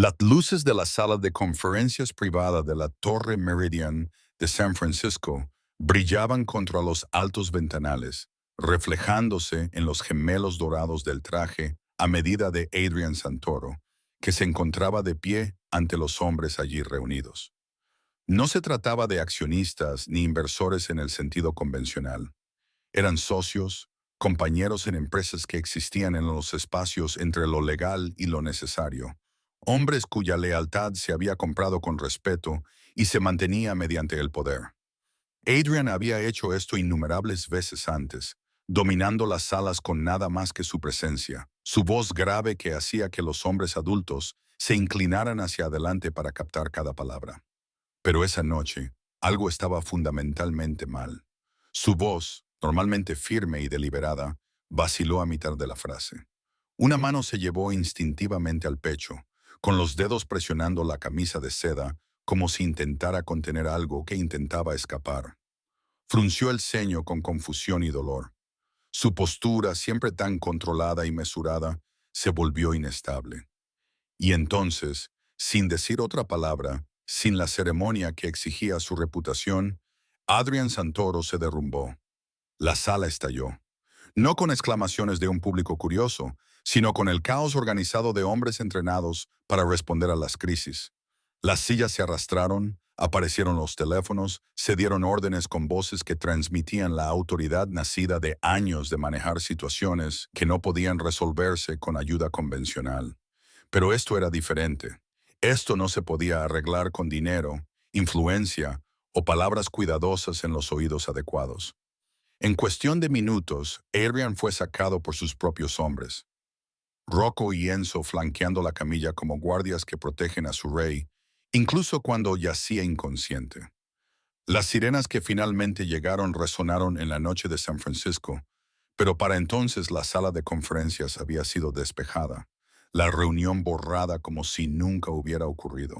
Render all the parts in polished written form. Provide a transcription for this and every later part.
Las luces de la sala de conferencias privada de la Torre Meridian de San Francisco brillaban contra los altos ventanales, reflejándose en los gemelos dorados del traje a medida de Adrian Santoro, que se encontraba de pie ante los hombres allí reunidos. No se trataba de accionistas ni inversores en el sentido convencional. Eran socios, compañeros en empresas que existían en los espacios entre lo legal y lo necesario. Hombres cuya lealtad se había comprado con respeto y se mantenía mediante el poder. Adrian había hecho esto innumerables veces antes, dominando las salas con nada más que su presencia, su voz grave que hacía que los hombres adultos se inclinaran hacia adelante para captar cada palabra. Pero esa noche, algo estaba fundamentalmente mal. Su voz, normalmente firme y deliberada, vaciló a mitad de la frase. Una mano se llevó instintivamente al pecho, con los dedos presionando la camisa de seda, como si intentara contener algo que intentaba escapar. Frunció el ceño con confusión y dolor. Su postura, siempre tan controlada y mesurada, se volvió inestable. Y entonces, sin decir otra palabra, sin la ceremonia que exigía su reputación, Adrian Santoro se derrumbó. La sala estalló. No con exclamaciones de un público curioso, sino con el caos organizado de hombres entrenados para responder a las crisis. Las sillas se arrastraron, aparecieron los teléfonos, se dieron órdenes con voces que transmitían la autoridad nacida de años de manejar situaciones que no podían resolverse con ayuda convencional. Pero esto era diferente. Esto no se podía arreglar con dinero, influencia o palabras cuidadosas en los oídos adecuados. En cuestión de minutos, Adrian fue sacado por sus propios hombres. Rocco y Enzo flanqueando la camilla como guardias que protegen a su rey, incluso cuando yacía inconsciente. Las sirenas que finalmente llegaron resonaron en la noche de San Francisco, pero para entonces la sala de conferencias había sido despejada, la reunión borrada como si nunca hubiera ocurrido.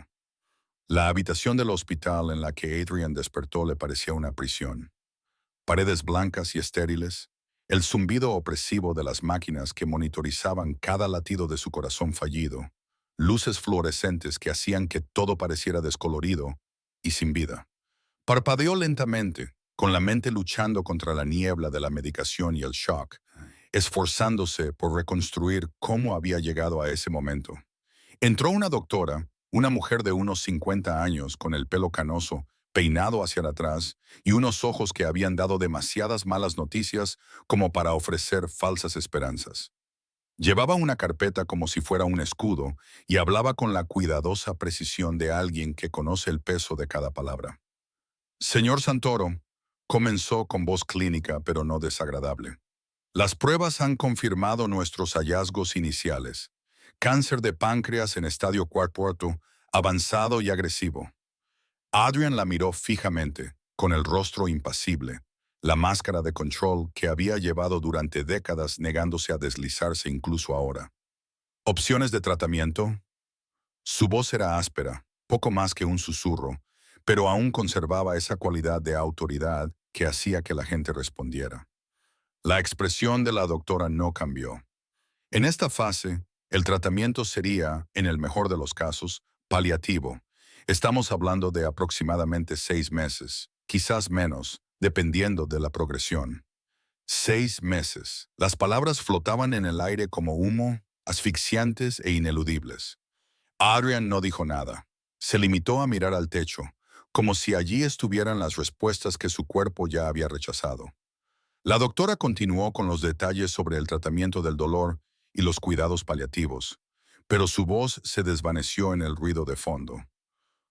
La habitación del hospital en la que Adrian despertó le parecía una prisión. Paredes blancas y estériles, el zumbido opresivo de las máquinas que monitorizaban cada latido de su corazón fallido, luces fluorescentes que hacían que todo pareciera descolorido y sin vida. Parpadeó lentamente, con la mente luchando contra la niebla de la medicación y el shock, esforzándose por reconstruir cómo había llegado a ese momento. Entró una doctora, una mujer de unos 50 años, con el pelo canoso, peinado hacia atrás, y unos ojos que habían dado demasiadas malas noticias como para ofrecer falsas esperanzas. Llevaba una carpeta como si fuera un escudo y hablaba con la cuidadosa precisión de alguien que conoce el peso de cada palabra. Señor Santoro, comenzó con voz clínica pero no desagradable. Las pruebas han confirmado nuestros hallazgos iniciales. Cáncer de páncreas en estadio 4, avanzado y agresivo. Adrian la miró fijamente, con el rostro impasible, la máscara de control que había llevado durante décadas negándose a deslizarse incluso ahora. ¿Opciones de tratamiento? Su voz era áspera, poco más que un susurro, pero aún conservaba esa cualidad de autoridad que hacía que la gente respondiera. La expresión de la doctora no cambió. En esta fase, el tratamiento sería, en el mejor de los casos, paliativo. Estamos hablando de aproximadamente 6 meses, quizás menos, dependiendo de la progresión. 6 meses. Las palabras flotaban en el aire como humo, asfixiantes e ineludibles. Adrian no dijo nada. Se limitó a mirar al techo, como si allí estuvieran las respuestas que su cuerpo ya había rechazado. La doctora continuó con los detalles sobre el tratamiento del dolor y los cuidados paliativos, pero su voz se desvaneció en el ruido de fondo.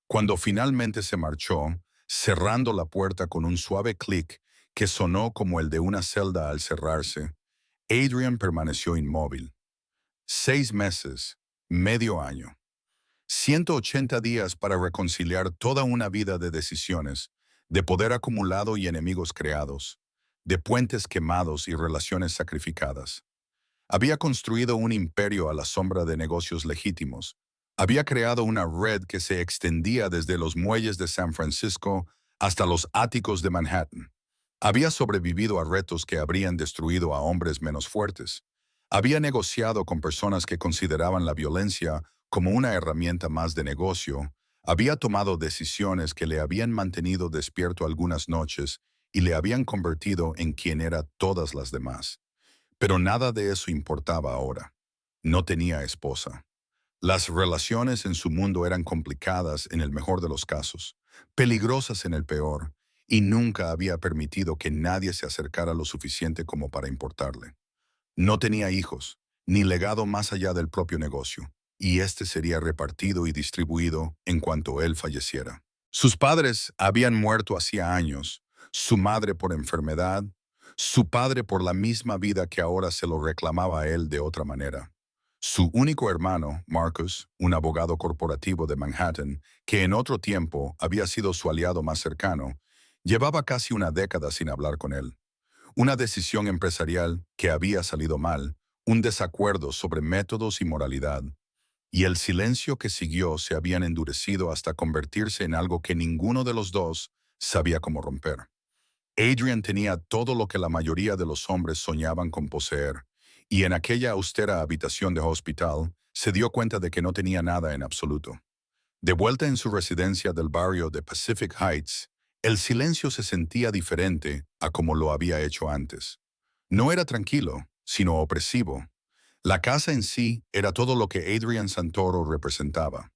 Cuando finalmente se marchó, cerrando la puerta con un suave clic que sonó como el de una celda al cerrarse, Adrian permaneció inmóvil. 6 meses, medio año. 180 días para reconciliar toda una vida de decisiones, de poder acumulado y enemigos creados, de puentes quemados y relaciones sacrificadas. Había construido un imperio a la sombra de negocios legítimos. Había creado una red que se extendía desde los muelles de San Francisco hasta los áticos de Manhattan. Había sobrevivido a retos que habrían destruido a hombres menos fuertes. Había negociado con personas que consideraban la violencia como una herramienta más de negocio, había tomado decisiones que le habían mantenido despierto algunas noches y le habían convertido en quien era todas las demás. Pero nada de eso importaba ahora. No tenía esposa. Las relaciones en su mundo eran complicadas en el mejor de los casos, peligrosas en el peor, y nunca había permitido que nadie se acercara lo suficiente como para importarle. No tenía hijos, ni legado más allá del propio negocio, y este sería repartido y distribuido en cuanto él falleciera. Sus padres habían muerto hacía años, su madre por enfermedad, su padre por la misma vida que ahora se lo reclamaba a él de otra manera. Su único hermano, Marcus, un abogado corporativo de Manhattan, que en otro tiempo había sido su aliado más cercano, llevaba casi una década sin hablar con él. Una decisión empresarial que había salido mal, un desacuerdo sobre métodos y moralidad, y el silencio que siguió se habían endurecido hasta convertirse en algo que ninguno de los dos sabía cómo romper. Adrian tenía todo lo que la mayoría de los hombres soñaban con poseer, y en aquella austera habitación de hospital se dio cuenta de que no tenía nada en absoluto. De vuelta en su residencia del barrio de Pacific Heights, el silencio se sentía diferente a como lo había hecho antes. No era tranquilo, sino opresivo. La casa en sí era todo lo que Adrian Santoro representaba,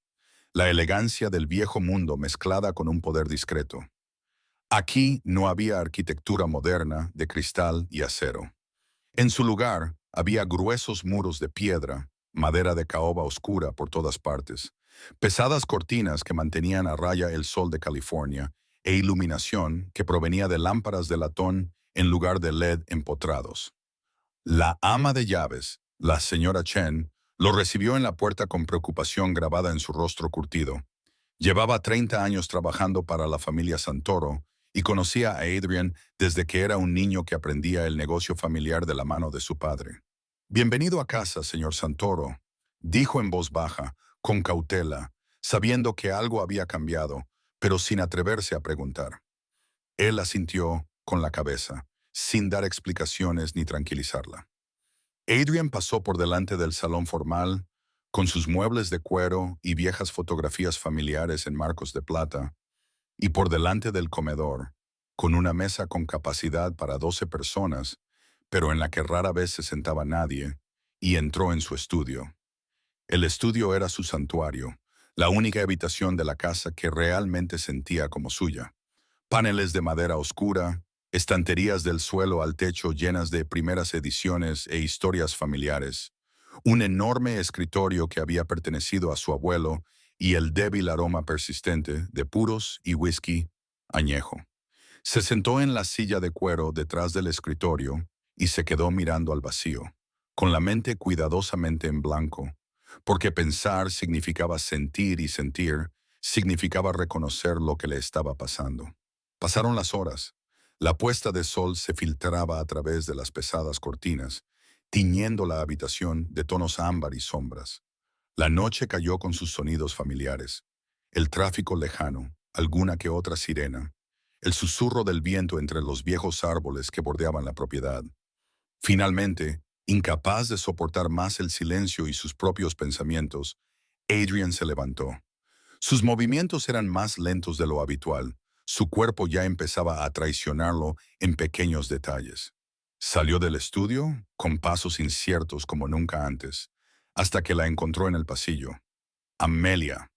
la elegancia del viejo mundo mezclada con un poder discreto. Aquí no había arquitectura moderna de cristal y acero. En su lugar había gruesos muros de piedra, madera de caoba oscura por todas partes, pesadas cortinas que mantenían a raya el sol de California e iluminación que provenía de lámparas de latón en lugar de LED empotrados. La ama de llaves, la señora Chen, lo recibió en la puerta con preocupación grabada en su rostro curtido. Llevaba 30 años trabajando para la familia Santoro y conocía a Adrian desde que era un niño que aprendía el negocio familiar de la mano de su padre. Bienvenido a casa, señor Santoro, dijo en voz baja, con cautela, sabiendo que algo había cambiado, pero sin atreverse a preguntar. Él asintió con la cabeza, sin dar explicaciones ni tranquilizarla. Adrian pasó por delante del salón formal, con sus muebles de cuero y viejas fotografías familiares en marcos de plata, y por delante del comedor, con una mesa con capacidad para 12 personas, pero en la que rara vez se sentaba nadie, y entró en su estudio. El estudio era su santuario, la única habitación de la casa que realmente sentía como suya. Paneles de madera oscura, estanterías del suelo al techo llenas de primeras ediciones e historias familiares, un enorme escritorio que había pertenecido a su abuelo y el débil aroma persistente de puros y whisky añejo. Se sentó en la silla de cuero detrás del escritorio y se quedó mirando al vacío, con la mente cuidadosamente en blanco, porque pensar significaba sentir y sentir significaba reconocer lo que le estaba pasando. Pasaron las horas. La puesta de sol se filtraba a través de las pesadas cortinas, tiñendo la habitación de tonos ámbar y sombras. La noche cayó con sus sonidos familiares. El tráfico lejano, alguna que otra sirena, el susurro del viento entre los viejos árboles que bordeaban la propiedad. Finalmente, incapaz de soportar más el silencio y sus propios pensamientos, Adrian se levantó. Sus movimientos eran más lentos de lo habitual. Su cuerpo ya empezaba a traicionarlo en pequeños detalles. Salió del estudio con pasos inciertos como nunca antes, hasta que la encontró en el pasillo. Amelia.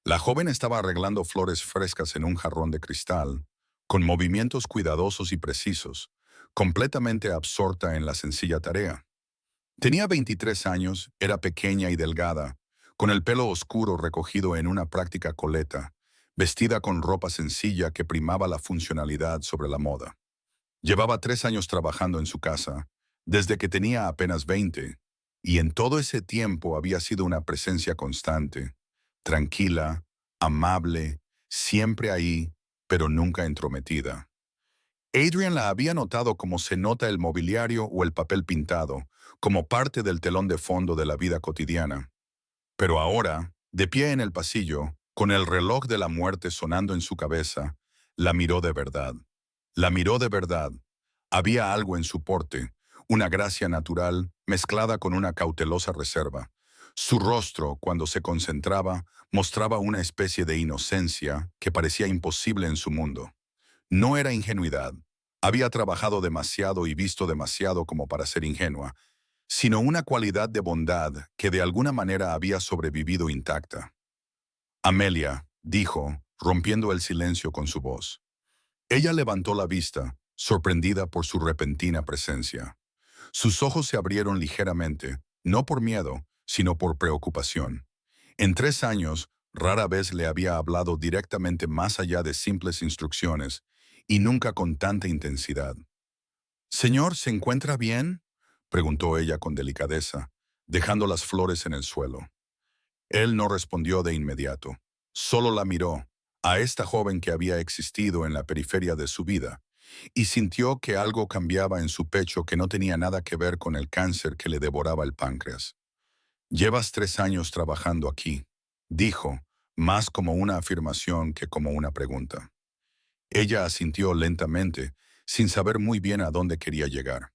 La joven estaba arreglando flores frescas en un jarrón de cristal, con movimientos cuidadosos y precisos, completamente absorta en la sencilla tarea. Tenía 23 años, era pequeña y delgada, con el pelo oscuro recogido en una práctica coleta, vestida con ropa sencilla que primaba la funcionalidad sobre la moda. Llevaba 3 años trabajando en su casa, desde que tenía apenas 20, y en todo ese tiempo había sido una presencia constante, tranquila, amable, siempre ahí, pero nunca entrometida. Adrian la había notado como se nota el mobiliario o el papel pintado, como parte del telón de fondo de la vida cotidiana. Pero ahora, de pie en el pasillo, con el reloj de la muerte sonando en su cabeza, la miró de verdad. La miró de verdad. Había algo en su porte, una gracia natural mezclada con una cautelosa reserva. Su rostro, cuando se concentraba, mostraba una especie de inocencia que parecía imposible en su mundo. No era ingenuidad. Había trabajado demasiado y visto demasiado como para ser ingenua, sino una cualidad de bondad que de alguna manera había sobrevivido intacta. Amelia, dijo, rompiendo el silencio con su voz. Ella levantó la vista, sorprendida por su repentina presencia. Sus ojos se abrieron ligeramente, no por miedo, sino por preocupación. En 3 años, rara vez le había hablado directamente más allá de simples instrucciones, y nunca con tanta intensidad. «Señor, ¿se encuentra bien?», preguntó ella con delicadeza, dejando las flores en el suelo. Él no respondió de inmediato. Solo la miró, a esta joven que había existido en la periferia de su vida, y sintió que algo cambiaba en su pecho que no tenía nada que ver con el cáncer que le devoraba el páncreas. «Llevas 3 años trabajando aquí», dijo, más como una afirmación que como una pregunta. Ella asintió lentamente, sin saber muy bien a dónde quería llegar.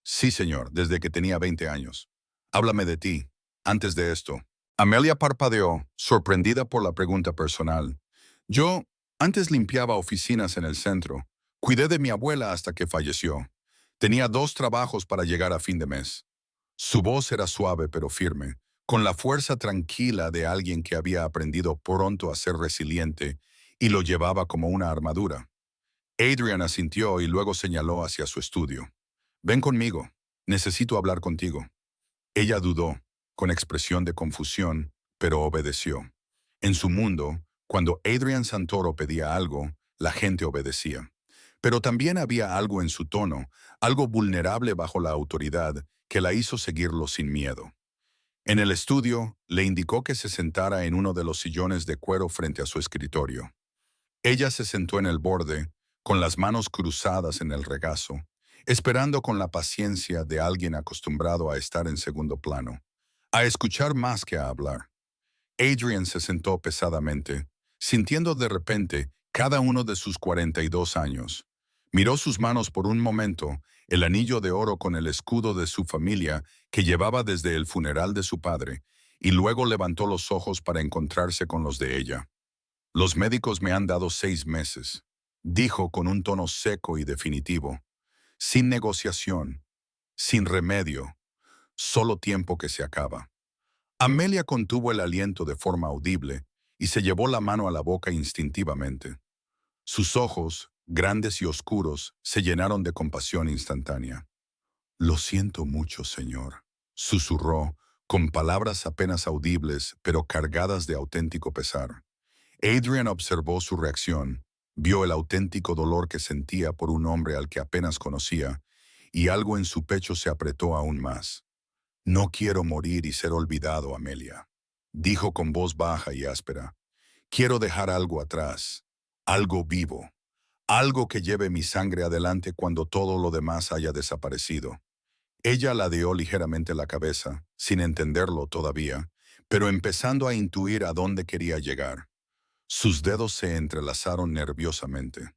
«Sí, señor, desde que tenía 20 años. Háblame de ti. Antes de esto». Amelia parpadeó, sorprendida por la pregunta personal. «Yo, antes limpiaba oficinas en el centro. Cuidé de mi abuela hasta que falleció. Tenía 2 trabajos para llegar a fin de mes». Su voz era suave pero firme, con la fuerza tranquila de alguien que había aprendido pronto a ser resiliente y lo llevaba como una armadura. Adrian asintió y luego señaló hacia su estudio. «Ven conmigo. Necesito hablar contigo». Ella dudó, con expresión de confusión, pero obedeció. En su mundo, cuando Adrian Santoro pedía algo, la gente obedecía. Pero también había algo en su tono, algo vulnerable bajo la autoridad, que la hizo seguirlo sin miedo. En el estudio, le indicó que se sentara en uno de los sillones de cuero frente a su escritorio. Ella se sentó en el borde, con las manos cruzadas en el regazo, esperando con la paciencia de alguien acostumbrado a estar en segundo plano, a escuchar más que a hablar. Adrian se sentó pesadamente, sintiendo de repente cada uno de sus 42 años. Miró sus manos por un momento, el anillo de oro con el escudo de su familia que llevaba desde el funeral de su padre, y luego levantó los ojos para encontrarse con los de ella. «Los médicos me han dado 6 meses», dijo con un tono seco y definitivo. «Sin negociación, sin remedio, solo tiempo que se acaba». Amelia contuvo el aliento de forma audible y se llevó la mano a la boca instintivamente. Sus ojos, grandes y oscuros, se llenaron de compasión instantánea. «Lo siento mucho, señor», susurró, con palabras apenas audibles, pero cargadas de auténtico pesar. Adrian observó su reacción, vio el auténtico dolor que sentía por un hombre al que apenas conocía, y algo en su pecho se apretó aún más. «No quiero morir y ser olvidado, Amelia», dijo con voz baja y áspera. «Quiero dejar algo atrás, algo vivo, algo que lleve mi sangre adelante cuando todo lo demás haya desaparecido». Ella ladeó ligeramente la cabeza, sin entenderlo todavía, pero empezando a intuir a dónde quería llegar. Sus dedos se entrelazaron nerviosamente.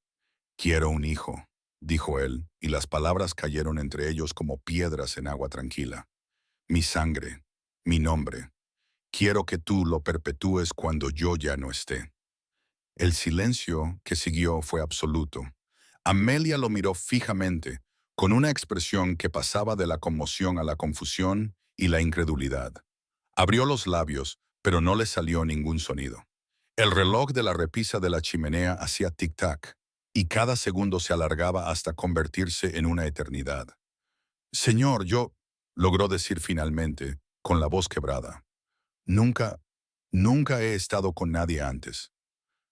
«Quiero un hijo», dijo él, y las palabras cayeron entre ellos como piedras en agua tranquila. «Mi sangre, mi nombre. Quiero que tú lo perpetúes cuando yo ya no esté». El silencio que siguió fue absoluto. Amelia lo miró fijamente, con una expresión que pasaba de la conmoción a la confusión y la incredulidad. Abrió los labios, pero no le salió ningún sonido. El reloj de la repisa de la chimenea hacía tic-tac, y cada segundo se alargaba hasta convertirse en una eternidad. «Señor, yo», logró decir finalmente, con la voz quebrada. «Nunca, nunca he estado con nadie antes».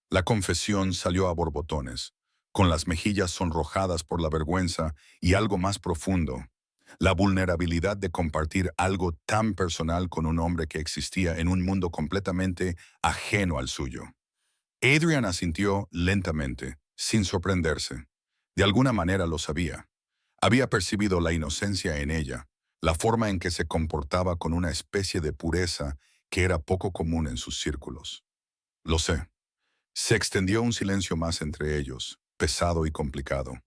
La confesión salió a borbotones, con las mejillas sonrojadas por la vergüenza y algo más profundo, la vulnerabilidad de compartir algo tan personal con un hombre que existía en un mundo completamente ajeno al suyo. Adrian asintió lentamente, sin sorprenderse. De alguna manera lo sabía. Había percibido la inocencia en ella, la forma en que se comportaba con una especie de pureza que era poco común en sus círculos. «Lo sé». Se extendió un silencio más entre ellos, pesado y complicado.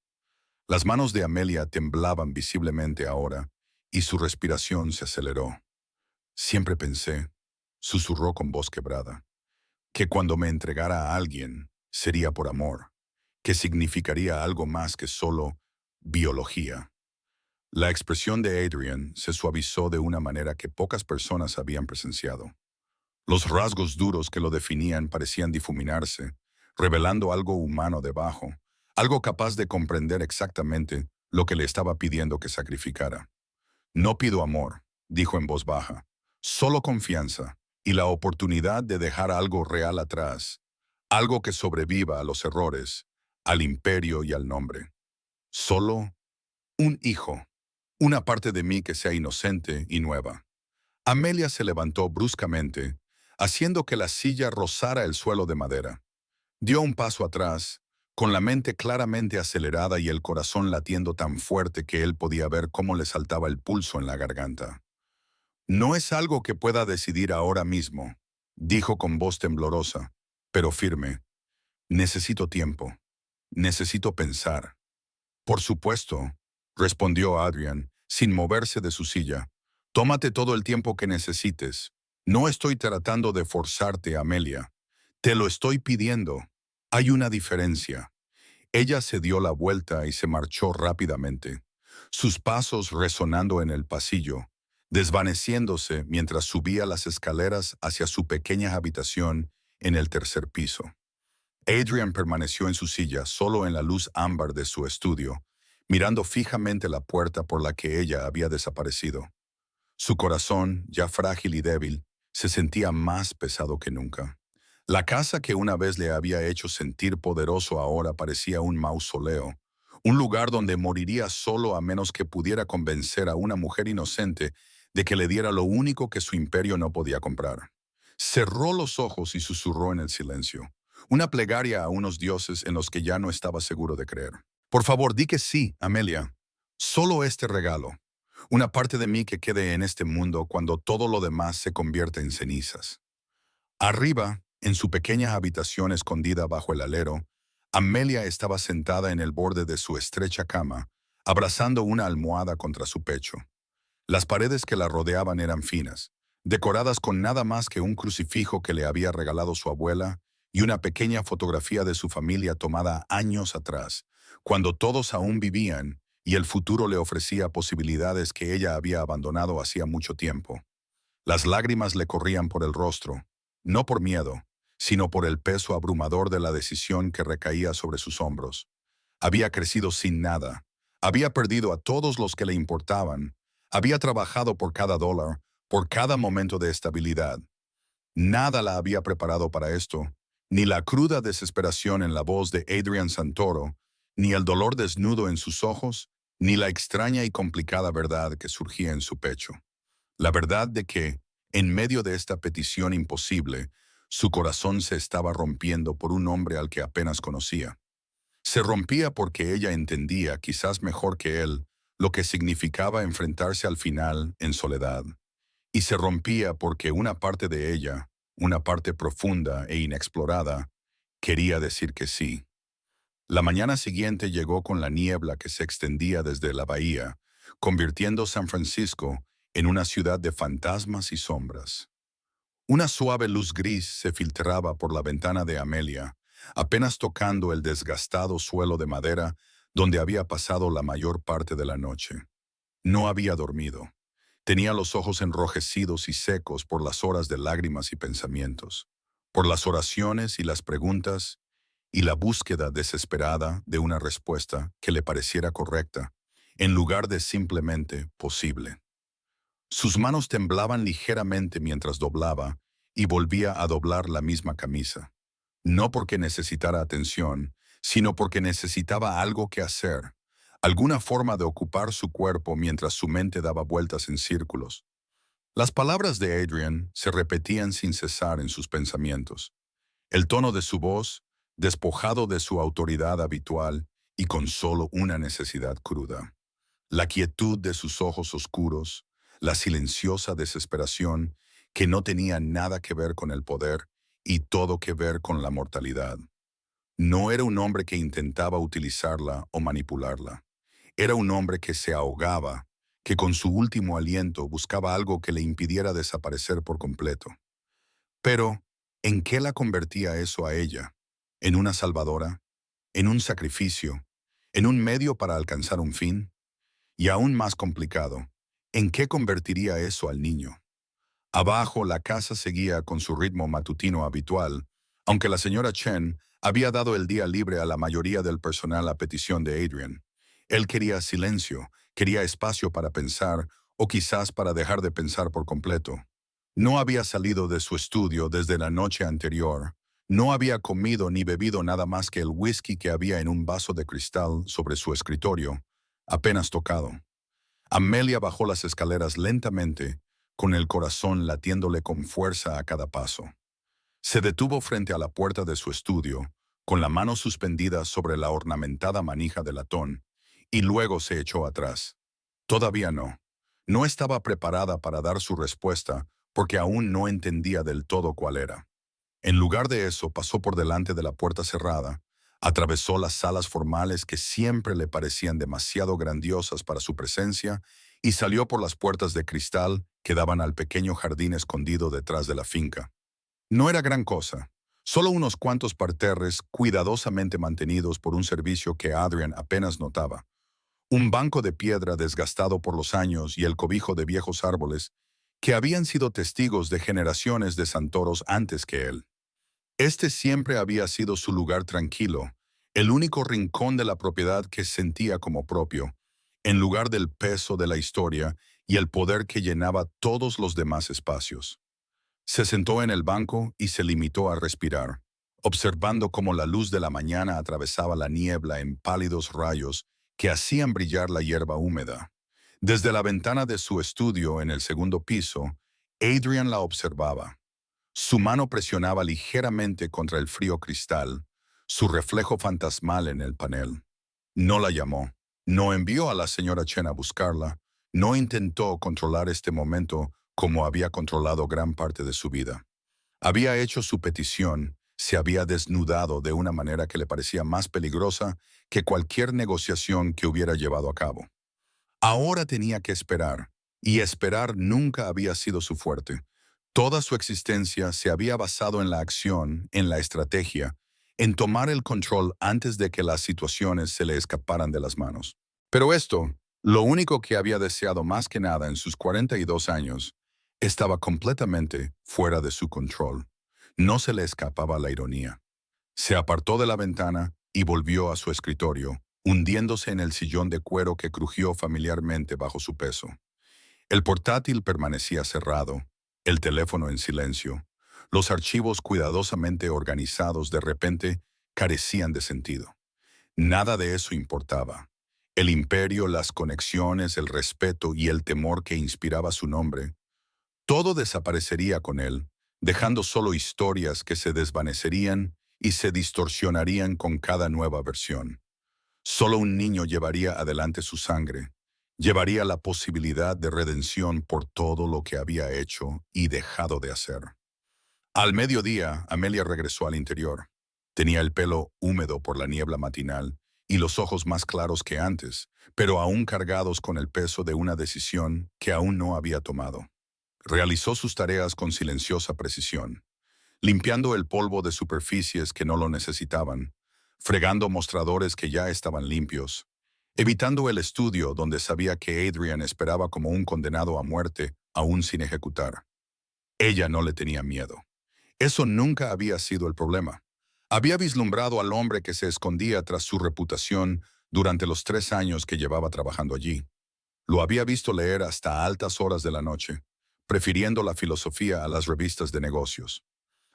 Las manos de Amelia temblaban visiblemente ahora, y su respiración se aceleró. Siempre pensé, susurró con voz quebrada, que cuando me entregara a alguien sería por amor, que significaría algo más que solo biología. La expresión de Adrian se suavizó de una manera que pocas personas habían presenciado. Los rasgos duros que lo definían parecían difuminarse, revelando algo humano debajo, algo capaz de comprender exactamente lo que le estaba pidiendo que sacrificara. No pido amor, dijo en voz baja, solo confianza y la oportunidad de dejar algo real atrás, algo que sobreviva a los errores, al imperio y al nombre. Solo un hijo, una parte de mí que sea inocente y nueva. Amelia se levantó bruscamente, haciendo que la silla rozara el suelo de madera. Dio un paso atrás, con la mente claramente acelerada y el corazón latiendo tan fuerte que él podía ver cómo le saltaba el pulso en la garganta. No es algo que pueda decidir ahora mismo, dijo con voz temblorosa, pero firme. Necesito tiempo. Necesito pensar. Por supuesto, respondió Adrian, sin moverse de su silla. Tómate todo el tiempo que necesites. No estoy tratando de forzarte, Amelia. Te lo estoy pidiendo. Hay una diferencia. Ella se dio la vuelta y se marchó rápidamente, sus pasos resonando en el pasillo, desvaneciéndose mientras subía las escaleras hacia su pequeña habitación en el tercer piso. Adrian permaneció en su silla, solo en la luz ámbar de su estudio, mirando fijamente la puerta por la que ella había desaparecido. Su corazón, ya frágil y débil, se sentía más pesado que nunca. La casa que una vez le había hecho sentir poderoso ahora parecía un mausoleo, un lugar donde moriría solo a menos que pudiera convencer a una mujer inocente de que le diera lo único que su imperio no podía comprar. Cerró los ojos y susurró en el silencio, una plegaria a unos dioses en los que ya no estaba seguro de creer. Por favor, di que sí, Amelia. Solo este regalo. Una parte de mí que quede en este mundo cuando todo lo demás se convierte en cenizas. Arriba, en su pequeña habitación escondida bajo el alero, Amelia estaba sentada en el borde de su estrecha cama, abrazando una almohada contra su pecho. Las paredes que la rodeaban eran finas, decoradas con nada más que un crucifijo que le había regalado su abuela y una pequeña fotografía de su familia tomada años atrás, cuando todos aún vivían y el futuro le ofrecía posibilidades que ella había abandonado hacía mucho tiempo. Las lágrimas le corrían por el rostro, no por miedo, sino por el peso abrumador de la decisión que recaía sobre sus hombros. Había crecido sin nada, había perdido a todos los que le importaban, había trabajado por cada dólar, por cada momento de estabilidad. Nada la había preparado para esto, ni la cruda desesperación en la voz de Adrian Santoro, ni el dolor desnudo en sus ojos, ni la extraña y complicada verdad que surgía en su pecho. La verdad de que, en medio de esta petición imposible, su corazón se estaba rompiendo por un hombre al que apenas conocía. Se rompía porque ella entendía, quizás mejor que él, lo que significaba enfrentarse al final en soledad. Y se rompía porque una parte de ella, una parte profunda e inexplorada, quería decir que sí. La mañana siguiente llegó con la niebla que se extendía desde la bahía, convirtiendo San Francisco en una ciudad de fantasmas y sombras. Una suave luz gris se filtraba por la ventana de Amelia, apenas tocando el desgastado suelo de madera donde había pasado la mayor parte de la noche. No había dormido. Tenía los ojos enrojecidos y secos por las horas de lágrimas y pensamientos, por las oraciones y las preguntas, y la búsqueda desesperada de una respuesta que le pareciera correcta, en lugar de simplemente posible. Sus manos temblaban ligeramente mientras doblaba y volvía a doblar la misma camisa. No porque necesitara atención, sino porque necesitaba algo que hacer, alguna forma de ocupar su cuerpo mientras su mente daba vueltas en círculos. Las palabras de Adrian se repetían sin cesar en sus pensamientos. El tono de su voz, despojado de su autoridad habitual y con solo una necesidad cruda. La quietud de sus ojos oscuros, la silenciosa desesperación que no tenía nada que ver con el poder y todo que ver con la mortalidad. No era un hombre que intentaba utilizarla o manipularla. Era un hombre que se ahogaba, que con su último aliento buscaba algo que le impidiera desaparecer por completo. Pero, ¿en qué la convertía eso a ella? ¿En una salvadora? ¿En un sacrificio? ¿En un medio para alcanzar un fin? Y aún más complicado, ¿en qué convertiría eso al niño? Abajo, la casa seguía con su ritmo matutino habitual, aunque la señora Chen había dado el día libre a la mayoría del personal a petición de Adrian. Él quería silencio, quería espacio para pensar, o quizás para dejar de pensar por completo. No había salido de su estudio desde la noche anterior. No había comido ni bebido nada más que el whisky que había en un vaso de cristal sobre su escritorio, apenas tocado. Amelia bajó las escaleras lentamente, con el corazón latiéndole con fuerza a cada paso. Se detuvo frente a la puerta de su estudio, con la mano suspendida sobre la ornamentada manija de latón, y luego se echó atrás. Todavía no. No estaba preparada para dar su respuesta porque aún no entendía del todo cuál era. En lugar de eso, pasó por delante de la puerta cerrada, atravesó las salas formales que siempre le parecían demasiado grandiosas para su presencia y salió por las puertas de cristal que daban al pequeño jardín escondido detrás de la finca. No era gran cosa, solo unos cuantos parterres cuidadosamente mantenidos por un servicio que Adrian apenas notaba. Un banco de piedra desgastado por los años y el cobijo de viejos árboles que habían sido testigos de generaciones de santoros antes que él. Este siempre había sido su lugar tranquilo, el único rincón de la propiedad que sentía como propio, en lugar del peso de la historia y el poder que llenaba todos los demás espacios. Se sentó en el banco y se limitó a respirar, observando cómo la luz de la mañana atravesaba la niebla en pálidos rayos que hacían brillar la hierba húmeda. Desde la ventana de su estudio en el segundo piso, Adrian la observaba. Su mano presionaba ligeramente contra el frío cristal, su reflejo fantasmal en el panel. No la llamó, no envió a la señora Chen a buscarla, no intentó controlar este momento como había controlado gran parte de su vida. Había hecho su petición, se había desnudado de una manera que le parecía más peligrosa que cualquier negociación que hubiera llevado a cabo. Ahora tenía que esperar, y esperar nunca había sido su fuerte. Toda su existencia se había basado en la acción, en la estrategia, en tomar el control antes de que las situaciones se le escaparan de las manos. Pero esto, lo único que había deseado más que nada en sus 42 años, estaba completamente fuera de su control. No se le escapaba la ironía. Se apartó de la ventana y volvió a su escritorio, hundiéndose en el sillón de cuero que crujió familiarmente bajo su peso. El portátil permanecía cerrado, el teléfono en silencio. Los archivos cuidadosamente organizados de repente carecían de sentido. Nada de eso importaba. El imperio, las conexiones, el respeto y el temor que inspiraba su nombre, todo desaparecería con él, dejando solo historias que se desvanecerían y se distorsionarían con cada nueva versión. Solo un niño llevaría adelante su sangre, llevaría la posibilidad de redención por todo lo que había hecho y dejado de hacer. Al mediodía, Amelia regresó al interior. Tenía el pelo húmedo por la niebla matinal y los ojos más claros que antes, pero aún cargados con el peso de una decisión que aún no había tomado. Realizó sus tareas con silenciosa precisión, limpiando el polvo de superficies que no lo necesitaban, fregando mostradores que ya estaban limpios, evitando el estudio donde sabía que Adrian esperaba como un condenado a muerte aún sin ejecutar. Ella no le tenía miedo. Eso nunca había sido el problema. Había vislumbrado al hombre que se escondía tras su reputación durante los 3 años que llevaba trabajando allí. Lo había visto leer hasta altas horas de la noche, prefiriendo la filosofía a las revistas de negocios.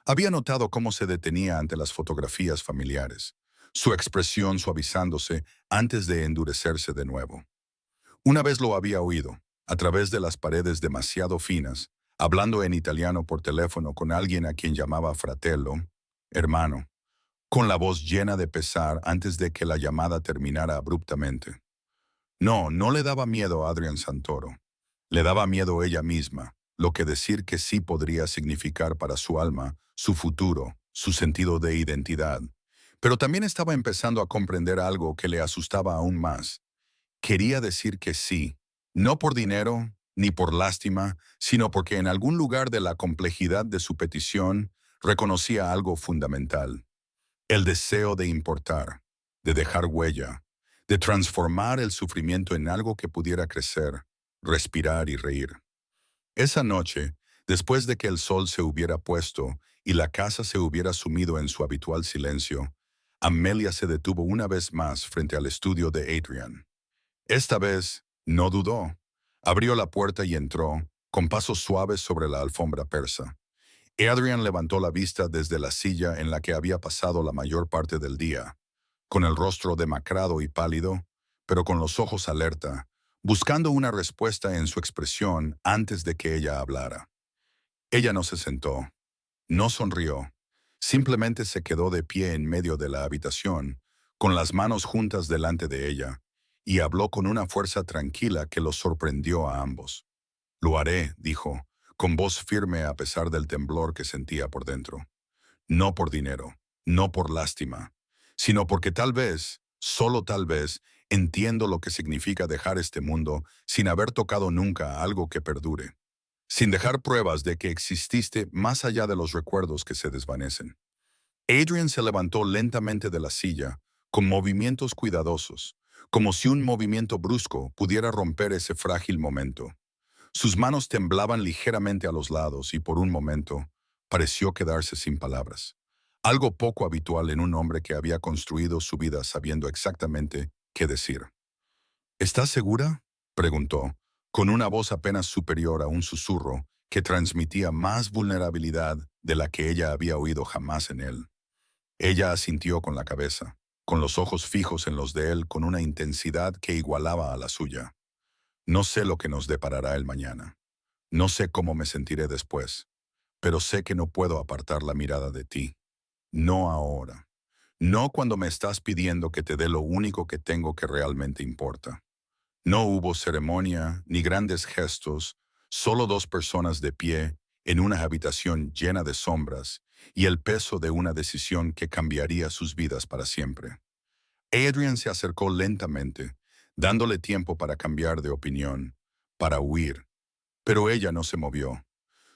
Había notado cómo se detenía ante las fotografías familiares, su expresión suavizándose antes de endurecerse de nuevo. Una vez lo había oído, a través de las paredes demasiado finas, hablando en italiano por teléfono con alguien a quien llamaba fratello, hermano, con la voz llena de pesar antes de que la llamada terminara abruptamente. No, no le daba miedo a Adrian Santoro. Le daba miedo ella misma, lo que decir que sí podría significar para su alma, su futuro, su sentido de identidad. Pero también estaba empezando a comprender algo que le asustaba aún más. Quería decir que sí, No por dinero ni por lástima, sino porque en algún lugar de la complejidad de su petición reconocía algo fundamental: el deseo de importar, de dejar huella, de transformar el sufrimiento en algo que pudiera crecer, respirar y reír. Esa noche, después de que el sol se hubiera puesto y la casa se hubiera sumido en su habitual silencio, Amelia se detuvo una vez más frente al estudio de Adrian. Esta vez, no dudó. Abrió la puerta y entró, con pasos suaves sobre la alfombra persa. Adrian levantó la vista desde la silla en la que había pasado la mayor parte del día, con el rostro demacrado y pálido, pero con los ojos alerta, buscando una respuesta en su expresión antes de que ella hablara. Ella no se sentó, no sonrió, simplemente se quedó de pie en medio de la habitación, con las manos juntas delante de ella, y habló con una fuerza tranquila que los sorprendió a ambos. «Lo haré», dijo, con voz firme a pesar del temblor que sentía por dentro. No por dinero, no por lástima, sino porque tal vez, solo tal vez, entiendo lo que significa dejar este mundo sin haber tocado nunca algo que perdure, sin dejar pruebas de que exististe más allá de los recuerdos que se desvanecen. Adrian se levantó lentamente de la silla, con movimientos cuidadosos, como si un movimiento brusco pudiera romper ese frágil momento. Sus manos temblaban ligeramente a los lados y por un momento pareció quedarse sin palabras. Algo poco habitual en un hombre que había construido su vida sabiendo exactamente qué decir. «¿Estás segura?», preguntó, con una voz apenas superior a un susurro que transmitía más vulnerabilidad de la que ella había oído jamás en él. Ella asintió con la cabeza, con los ojos fijos en los de él con una intensidad que igualaba a la suya. «No sé lo que nos deparará el mañana. No sé cómo me sentiré después, pero sé que no puedo apartar la mirada de ti. No ahora. No cuando me estás pidiendo que te dé lo único que tengo que realmente importa». No hubo ceremonia ni grandes gestos, solo dos personas de pie en una habitación llena de sombras y el peso de una decisión que cambiaría sus vidas para siempre. Adrian se acercó lentamente, dándole tiempo para cambiar de opinión, para huir, pero ella no se movió.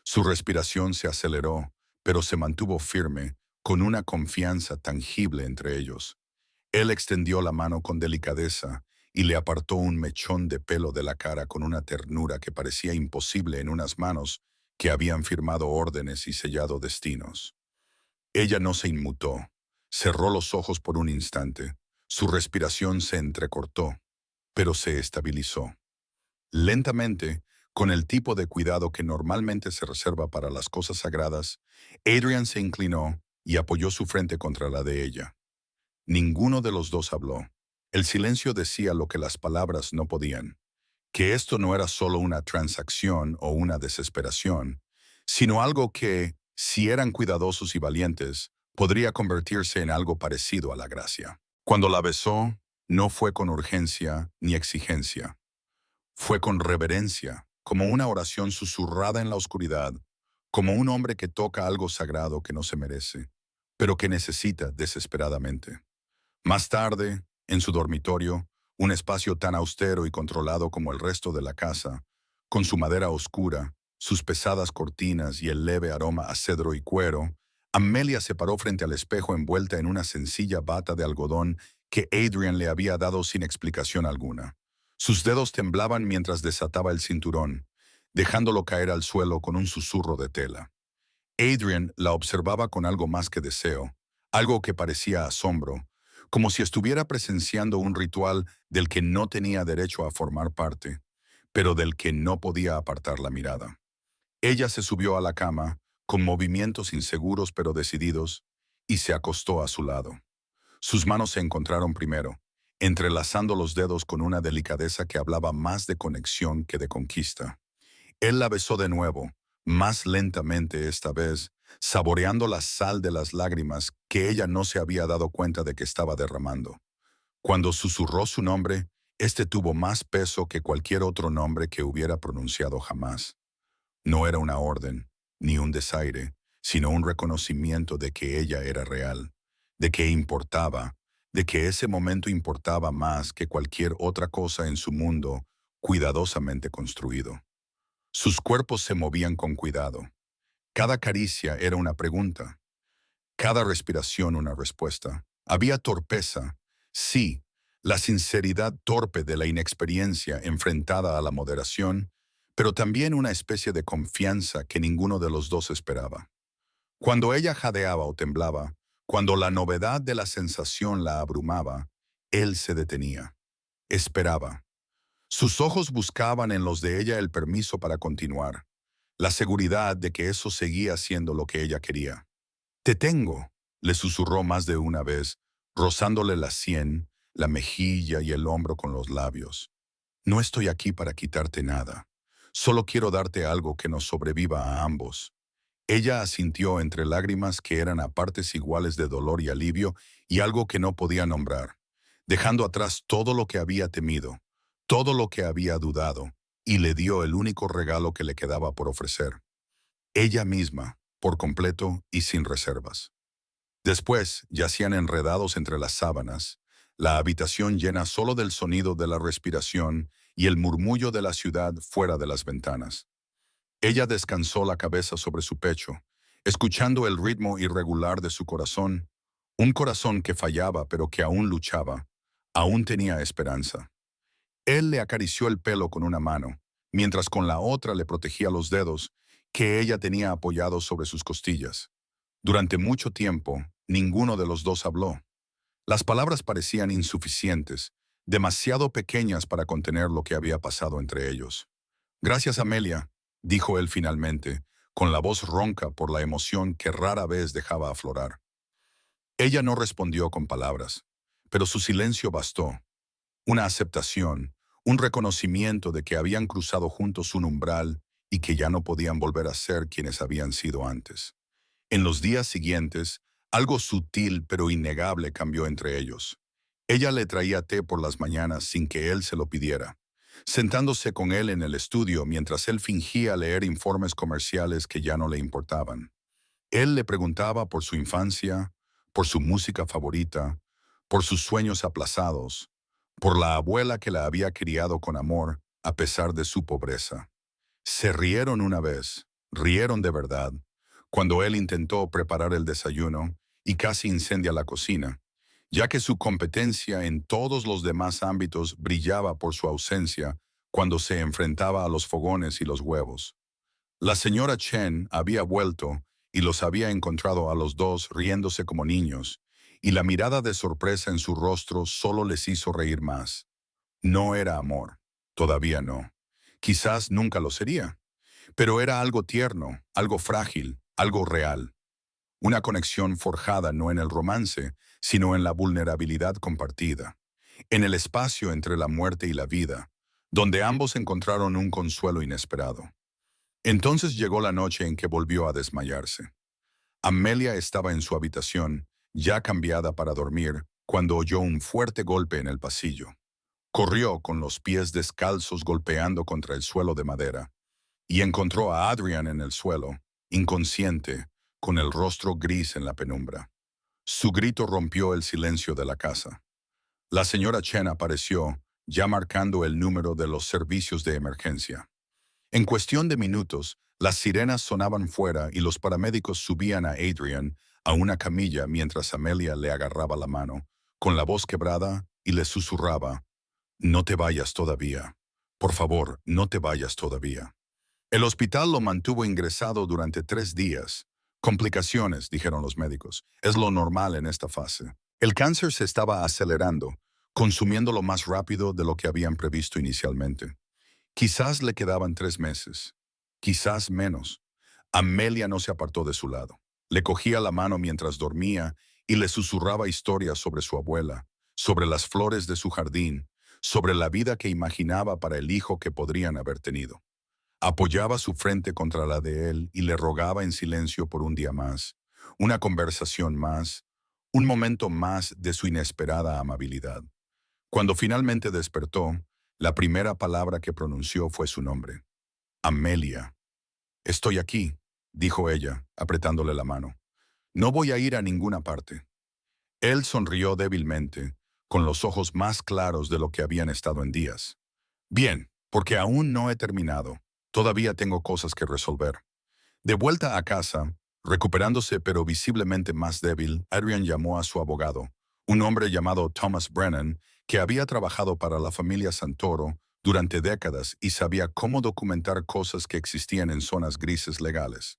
Su respiración se aceleró, pero se mantuvo firme, con una confianza tangible entre ellos. Él extendió la mano con delicadeza y le apartó un mechón de pelo de la cara con una ternura que parecía imposible en unas manos que habían firmado órdenes y sellado destinos. Ella no se inmutó. Cerró los ojos por un instante. Su respiración se entrecortó, pero se estabilizó. Lentamente, con el tipo de cuidado que normalmente se reserva para las cosas sagradas, Adrian se inclinó y apoyó su frente contra la de ella. Ninguno de los dos habló. El silencio decía lo que las palabras no podían, que esto no era solo una transacción o una desesperación, sino algo que, si eran cuidadosos y valientes, podría convertirse en algo parecido a la gracia. Cuando la besó, no fue con urgencia ni exigencia. Fue con reverencia, como una oración susurrada en la oscuridad, como un hombre que toca algo sagrado que no se merece, pero que necesita desesperadamente. Más tarde, en su dormitorio, un espacio tan austero y controlado como el resto de la casa, con su madera oscura, sus pesadas cortinas y el leve aroma a cedro y cuero, Amelia se paró frente al espejo envuelta en una sencilla bata de algodón que Adrian le había dado sin explicación alguna. Sus dedos temblaban mientras desataba el cinturón, dejándolo caer al suelo con un susurro de tela. Adrian la observaba con algo más que deseo, algo que parecía asombro, como si estuviera presenciando un ritual del que no tenía derecho a formar parte, pero del que no podía apartar la mirada. Ella se subió a la cama, con movimientos inseguros pero decididos, y se acostó a su lado. Sus manos se encontraron primero, entrelazando los dedos con una delicadeza que hablaba más de conexión que de conquista. Él la besó de nuevo, más lentamente esta vez, saboreando la sal de las lágrimas que ella no se había dado cuenta de que estaba derramando. Cuando susurró su nombre, este tuvo más peso que cualquier otro nombre que hubiera pronunciado jamás. No era una orden, ni un desaire, sino un reconocimiento de que ella era real, de que importaba, de que ese momento importaba más que cualquier otra cosa en su mundo cuidadosamente construido. Sus cuerpos se movían con cuidado. Cada caricia era una pregunta, cada respiración una respuesta. Había torpeza, sí, la sinceridad torpe de la inexperiencia enfrentada a la moderación, pero también una especie de confianza que ninguno de los dos esperaba. Cuando ella jadeaba o temblaba, cuando la novedad de la sensación la abrumaba, él se detenía, esperaba. Sus ojos buscaban en los de ella el permiso para continuar, la seguridad de que eso seguía siendo lo que ella quería. «Te tengo», le susurró más de una vez, rozándole la sien, la mejilla y el hombro con los labios. «No estoy aquí para quitarte nada. Solo quiero darte algo que nos sobreviva a ambos». Ella asintió entre lágrimas que eran a partes iguales de dolor y alivio y algo que no podía nombrar, dejando atrás todo lo que había temido, todo lo que había dudado, y le dio el único regalo que le quedaba por ofrecer. Ella misma, por completo y sin reservas. Después yacían enredados entre las sábanas, la habitación llena solo del sonido de la respiración y el murmullo de la ciudad fuera de las ventanas. Ella descansó la cabeza sobre su pecho, escuchando el ritmo irregular de su corazón, un corazón que fallaba pero que aún luchaba, aún tenía esperanza. Él le acarició el pelo con una mano, mientras con la otra le protegía los dedos que ella tenía apoyados sobre sus costillas. Durante mucho tiempo, ninguno de los dos habló. Las palabras parecían insuficientes, demasiado pequeñas para contener lo que había pasado entre ellos. «Gracias, Amelia», dijo él finalmente, con la voz ronca por la emoción que rara vez dejaba aflorar. Ella no respondió con palabras, pero su silencio bastó. Una aceptación, un reconocimiento de que habían cruzado juntos un umbral y que ya no podían volver a ser quienes habían sido antes. En los días siguientes, algo sutil pero innegable cambió entre ellos. Ella le traía té por las mañanas sin que él se lo pidiera, sentándose con él en el estudio mientras él fingía leer informes comerciales que ya no le importaban. Él le preguntaba por su infancia, por su música favorita, por sus sueños aplazados, por la abuela que la había criado con amor a pesar de su pobreza. Se rieron una vez, rieron de verdad, cuando él intentó preparar el desayuno y casi incendia la cocina, ya que su competencia en todos los demás ámbitos brillaba por su ausencia cuando se enfrentaba a los fogones y los huevos. La señora Chen había vuelto y los había encontrado a los dos riéndose como niños, y la mirada de sorpresa en su rostro solo les hizo reír más. No era amor, todavía no. Quizás nunca lo sería, pero era algo tierno, algo frágil, algo real. Una conexión forjada no en el romance, sino en la vulnerabilidad compartida, en el espacio entre la muerte y la vida, donde ambos encontraron un consuelo inesperado. Entonces llegó la noche en que volvió a desmayarse. Amelia estaba en su habitación, ya cambiada para dormir, cuando oyó un fuerte golpe en el pasillo. Corrió con los pies descalzos golpeando contra el suelo de madera, y encontró a Adrian en el suelo, inconsciente, con el rostro gris en la penumbra. Su grito rompió el silencio de la casa. La señora Chen apareció, ya marcando el número de los servicios de emergencia. En cuestión de minutos, las sirenas sonaban fuera y los paramédicos subían a Adrian a una camilla mientras Amelia le agarraba la mano, con la voz quebrada, y le susurraba: «No te vayas todavía. Por favor, no te vayas todavía». El hospital lo mantuvo ingresado durante 3 días. Complicaciones, dijeron los médicos. Es lo normal en esta fase. El cáncer se estaba acelerando, consumiéndolo más rápido de lo que habían previsto inicialmente. Quizás le quedaban 3 meses, quizás menos. Amelia no se apartó de su lado. Le cogía la mano mientras dormía y le susurraba historias sobre su abuela, sobre las flores de su jardín, sobre la vida que imaginaba para el hijo que podrían haber tenido. Apoyaba su frente contra la de él y le rogaba en silencio por un día más, una conversación más, un momento más de su inesperada amabilidad. Cuando finalmente despertó, la primera palabra que pronunció fue su nombre. «Amelia». «Estoy aquí», dijo ella, apretándole la mano. «No voy a ir a ninguna parte». Él sonrió débilmente, con los ojos más claros de lo que habían estado en días. «Bien, porque aún no he terminado. Todavía tengo cosas que resolver. De vuelta a casa, recuperándose pero visiblemente más débil, Adrian llamó a su abogado, un hombre llamado Thomas Brennan, que había trabajado para la familia Santoro durante décadas y sabía cómo documentar cosas que existían en zonas grises legales.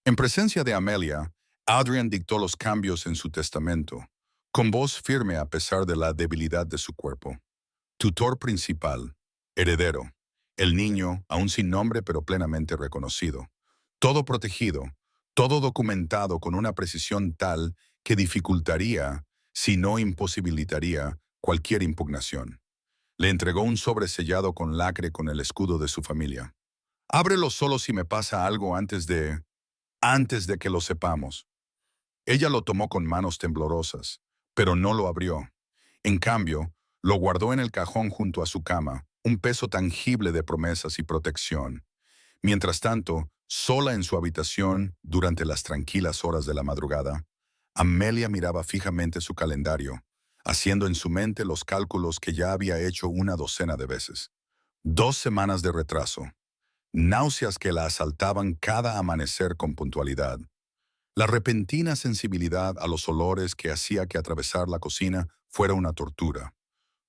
En presencia de Amelia, Adrian dictó los cambios en su testamento, con voz firme a pesar de la debilidad de su cuerpo. Tutor principal, heredero, el niño, aún sin nombre pero plenamente reconocido. Todo protegido, todo documentado con una precisión tal que dificultaría, si no imposibilitaría, cualquier impugnación. Le entregó un sobre sellado con lacre con el escudo de su familia. Ábrelo solo si me pasa algo antes de que lo sepamos. Ella lo tomó con manos temblorosas, pero no lo abrió. En cambio, lo guardó en el cajón junto a su cama, un peso tangible de promesas y protección. Mientras tanto, sola en su habitación, durante las tranquilas horas de la madrugada, Amelia miraba fijamente su calendario, haciendo en su mente los cálculos que ya había hecho una docena de veces. 2 semanas de retraso. Náuseas que la asaltaban cada amanecer con puntualidad. La repentina sensibilidad a los olores que hacía que atravesar la cocina fuera una tortura.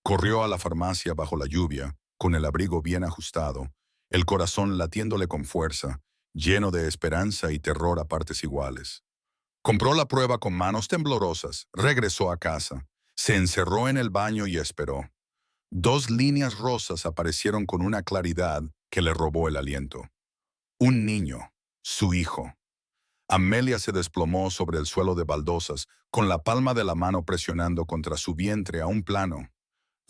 Corrió a la farmacia bajo la lluvia, con el abrigo bien ajustado, el corazón latiéndole con fuerza, lleno de esperanza y terror a partes iguales. Compró la prueba con manos temblorosas, regresó a casa, se encerró en el baño y esperó. 2 líneas rosas aparecieron con una claridad que le robó el aliento. Un niño, su hijo. Amelia se desplomó sobre el suelo de baldosas, con la palma de la mano presionando contra su vientre a un plano,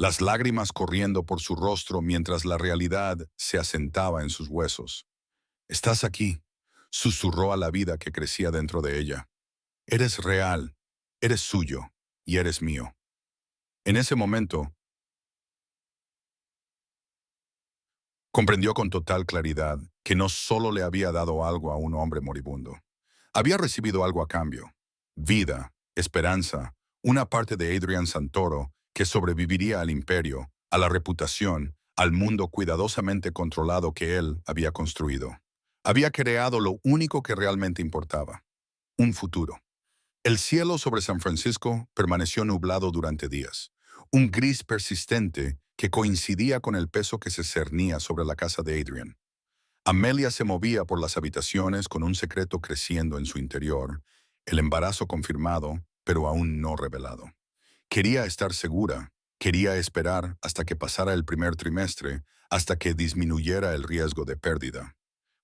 las lágrimas corriendo por su rostro mientras la realidad se asentaba en sus huesos. «Estás aquí», susurró a la vida que crecía dentro de ella. «Eres real, eres suyo y eres mío». En ese momento, comprendió con total claridad que no solo le había dado algo a un hombre moribundo. Había recibido algo a cambio: vida, esperanza, una parte de Adrian Santoro que sobreviviría al imperio, a la reputación, al mundo cuidadosamente controlado que él había construido. Había creado lo único que realmente importaba: un futuro. El cielo sobre San Francisco permaneció nublado durante días, un gris persistente que coincidía con el peso que se cernía sobre la casa de Adrian. Amelia se movía por las habitaciones con un secreto creciendo en su interior, el embarazo confirmado, pero aún no revelado. Quería estar segura, quería esperar hasta que pasara el primer trimestre, hasta que disminuyera el riesgo de pérdida.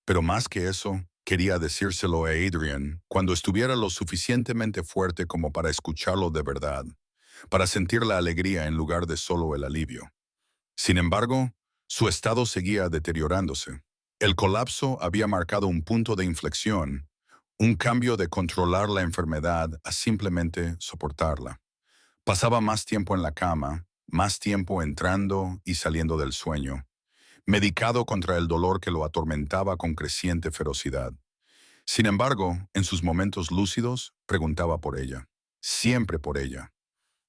Pero más que eso, quería decírselo a Adrian cuando estuviera lo suficientemente fuerte como para escucharlo de verdad, para sentir la alegría en lugar de solo el alivio. Sin embargo, su estado seguía deteriorándose. El colapso había marcado un punto de inflexión, un cambio de controlar la enfermedad a simplemente soportarla. Pasaba más tiempo en la cama, más tiempo entrando y saliendo del sueño, medicado contra el dolor que lo atormentaba con creciente ferocidad. Sin embargo, en sus momentos lúcidos, preguntaba por ella, siempre por ella.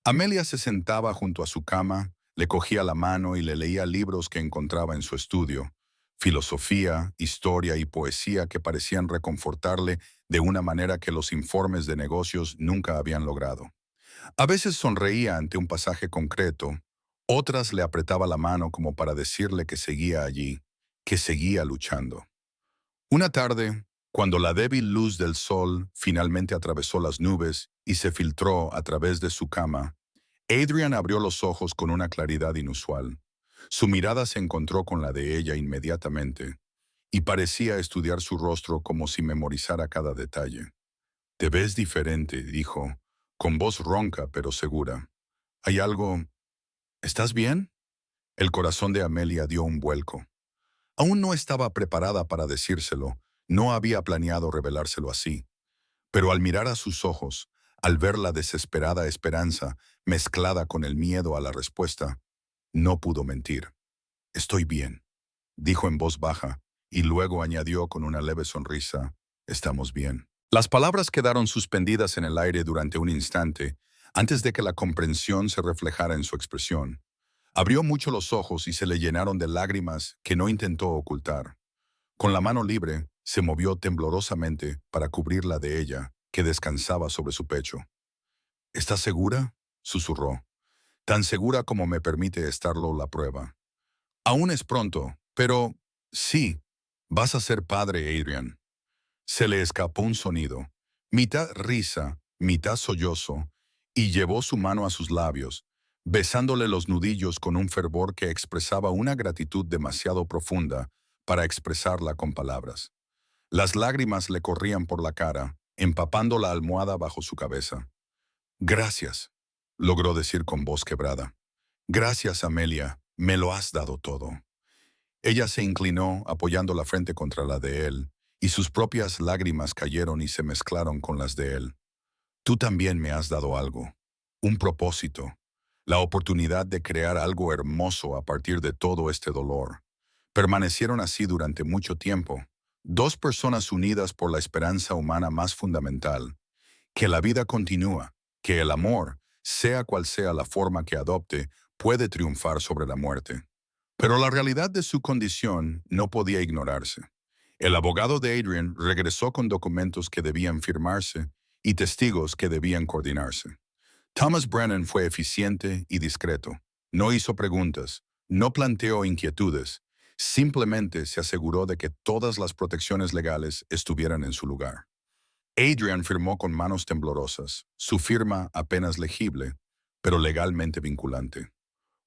Amelia se sentaba junto a su cama, le cogía la mano y le leía libros que encontraba en su estudio, filosofía, historia y poesía que parecían reconfortarle de una manera que los informes de negocios nunca habían logrado. A veces sonreía ante un pasaje concreto, otras le apretaba la mano como para decirle que seguía allí, que seguía luchando. Una tarde, cuando la débil luz del sol finalmente atravesó las nubes y se filtró a través de su cama, Adrian abrió los ojos con una claridad inusual. Su mirada se encontró con la de ella inmediatamente, y parecía estudiar su rostro como si memorizara cada detalle. «Te ves diferente», dijo, con voz ronca pero segura. «¿Hay algo? ¿Estás bien?» El corazón de Amelia dio un vuelco. Aún no estaba preparada para decírselo, no había planeado revelárselo así. Pero al mirar a sus ojos, al ver la desesperada esperanza mezclada con el miedo a la respuesta, no pudo mentir. «Estoy bien», dijo en voz baja, y luego añadió con una leve sonrisa, «estamos bien». Las palabras quedaron suspendidas en el aire durante un instante, antes de que la comprensión se reflejara en su expresión. Abrió mucho los ojos y se le llenaron de lágrimas que no intentó ocultar. Con la mano libre, se movió temblorosamente para cubrirla de ella, que descansaba sobre su pecho. ¿Estás segura?, susurró. Tan segura como me permite estarlo la prueba. Aún es pronto, pero sí, vas a ser padre, Adrian. Se le escapó un sonido, mitad risa, mitad sollozo, y llevó su mano a sus labios, besándole los nudillos con un fervor que expresaba una gratitud demasiado profunda para expresarla con palabras. Las lágrimas le corrían por la cara, empapando la almohada bajo su cabeza. Gracias, logró decir con voz quebrada. Gracias, Amelia, me lo has dado todo. Ella se inclinó, apoyando la frente contra la de él, y sus propias lágrimas cayeron y se mezclaron con las de él. Tú también me has dado algo, un propósito, la oportunidad de crear algo hermoso a partir de todo este dolor. Permanecieron así durante mucho tiempo, dos personas unidas por la esperanza humana más fundamental, que la vida continúa, que el amor, sea cual sea la forma que adopte, puede triunfar sobre la muerte. Pero la realidad de su condición no podía ignorarse. El abogado de Adrian regresó con documentos que debían firmarse y testigos que debían coordinarse. Thomas Brennan fue eficiente y discreto. No hizo preguntas, no planteó inquietudes, simplemente se aseguró de que todas las protecciones legales estuvieran en su lugar. Adrian firmó con manos temblorosas, su firma apenas legible, pero legalmente vinculante.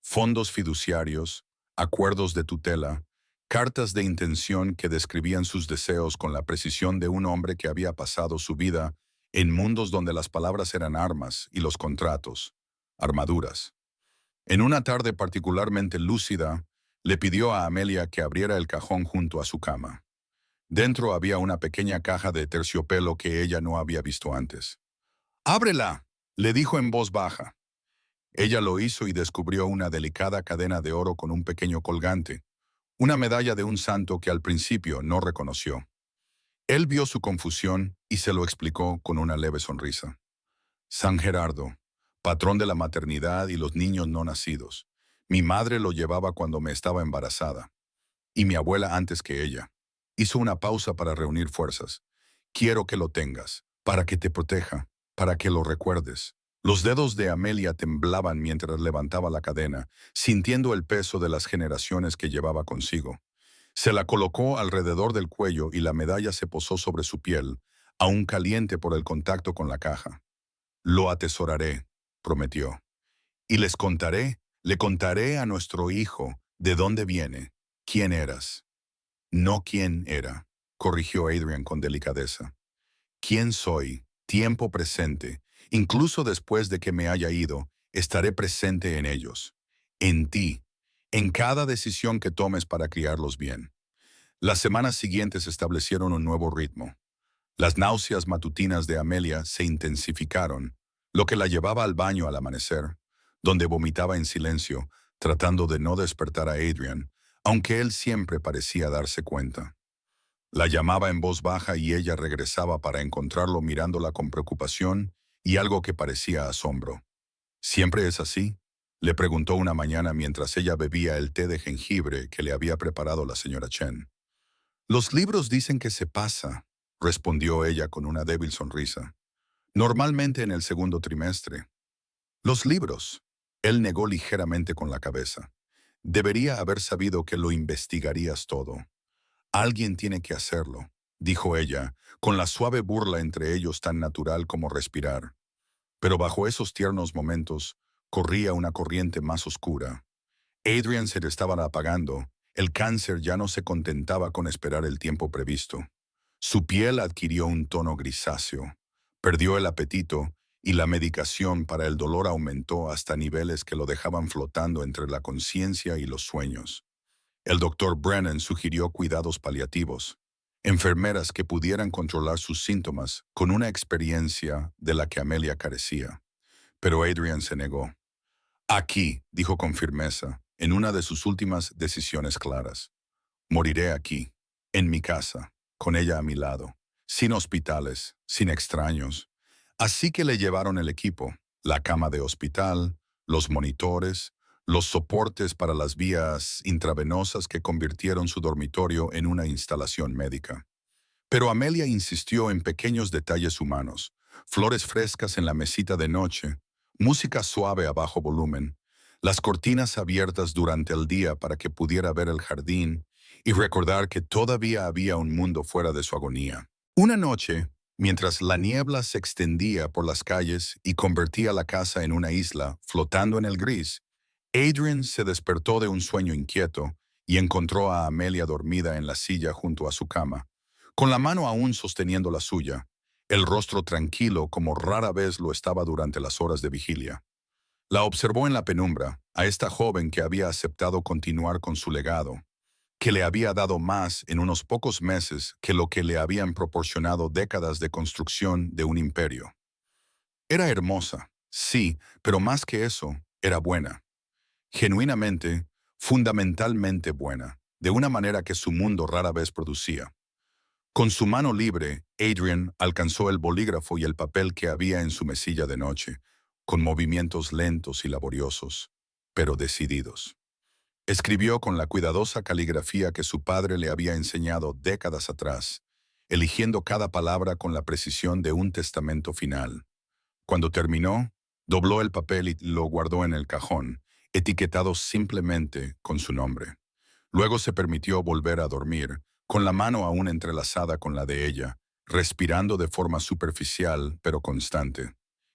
Fondos fiduciarios, acuerdos de tutela, cartas de intención que describían sus deseos con la precisión de un hombre que había pasado su vida en mundos donde las palabras eran armas y los contratos, armaduras. En una tarde particularmente lúcida, le pidió a Amelia que abriera el cajón junto a su cama. Dentro había una pequeña caja de terciopelo que ella no había visto antes. «¡Ábrela!», le dijo en voz baja. Ella lo hizo y descubrió una delicada cadena de oro con un pequeño colgante, una medalla de un santo que al principio no reconoció. Él vio su confusión y se lo explicó con una leve sonrisa. San Gerardo, patrón de la maternidad y los niños no nacidos. Mi madre lo llevaba cuando me estaba embarazada, y mi abuela antes que ella. Hizo una pausa para reunir fuerzas. Quiero que lo tengas, para que te proteja, para que lo recuerdes. Los dedos de Amelia temblaban mientras levantaba la cadena, sintiendo el peso de las generaciones que llevaba consigo. Se la colocó alrededor del cuello y la medalla se posó sobre su piel, aún caliente por el contacto con la caja. Lo atesoraré, prometió. Y le contaré a nuestro hijo de dónde viene, quién eras. No quién era, corrigió Adrian con delicadeza. ¿Quién soy? Tiempo presente. Incluso después de que me haya ido, estaré presente en ellos. En ti. En cada decisión que tomes para criarlos bien. Las semanas siguientes establecieron un nuevo ritmo. Las náuseas matutinas de Amelia se intensificaron, lo que la llevaba al baño al amanecer, donde vomitaba en silencio, tratando de no despertar a Adrian, aunque él siempre parecía darse cuenta. La llamaba en voz baja y ella regresaba para encontrarlo mirándola con preocupación y algo que parecía asombro. ¿Siempre es así?, le preguntó una mañana mientras ella bebía el té de jengibre que le había preparado la señora Chen. Los libros dicen que se pasa, respondió ella con una débil sonrisa. Normalmente en el segundo trimestre. Los libros. Él negó ligeramente con la cabeza. Debería haber sabido que lo investigarías todo. Alguien tiene que hacerlo, dijo ella, con la suave burla entre ellos tan natural como respirar. Pero bajo esos tiernos momentos corría una corriente más oscura. Adrian se le estaba apagando. El cáncer ya no se contentaba con esperar el tiempo previsto. Su piel adquirió un tono grisáceo. Perdió el apetito y la medicación para el dolor aumentó hasta niveles que lo dejaban flotando entre la conciencia y los sueños. El doctor Brennan sugirió cuidados paliativos, enfermeras que pudieran controlar sus síntomas con una experiencia de la que Amelia carecía. Pero Adrian se negó. Aquí, dijo con firmeza, en una de sus últimas decisiones claras. Moriré aquí, en mi casa, con ella a mi lado, sin hospitales, sin extraños. Así que le llevaron el equipo, la cama de hospital, los monitores, los soportes para las vías intravenosas que convirtieron su dormitorio en una instalación médica. Pero Amelia insistió en pequeños detalles humanos, flores frescas en la mesita de noche, música suave a bajo volumen, las cortinas abiertas durante el día para que pudiera ver el jardín y recordar que todavía había un mundo fuera de su agonía. Una noche, mientras la niebla se extendía por las calles y convertía la casa en una isla flotando en el gris, Adrian se despertó de un sueño inquieto y encontró a Amelia dormida en la silla junto a su cama, con la mano aún sosteniendo la suya, el rostro tranquilo como rara vez lo estaba durante las horas de vigilia. La observó en la penumbra, a esta joven que había aceptado continuar con su legado, que le había dado más en unos pocos meses que lo que le habían proporcionado décadas de construcción de un imperio. Era hermosa, sí, pero más que eso, era buena. Genuinamente, fundamentalmente buena, de una manera que su mundo rara vez producía. Con su mano libre, Adrian alcanzó el bolígrafo y el papel que había en su mesilla de noche, con movimientos lentos y laboriosos, pero decididos. Escribió con la cuidadosa caligrafía que su padre le había enseñado décadas atrás, eligiendo cada palabra con la precisión de un testamento final. Cuando terminó, dobló el papel y lo guardó en el cajón, etiquetado simplemente con su nombre. Luego se permitió volver a dormir, con la mano aún entrelazada con la de ella, respirando de forma superficial pero constante.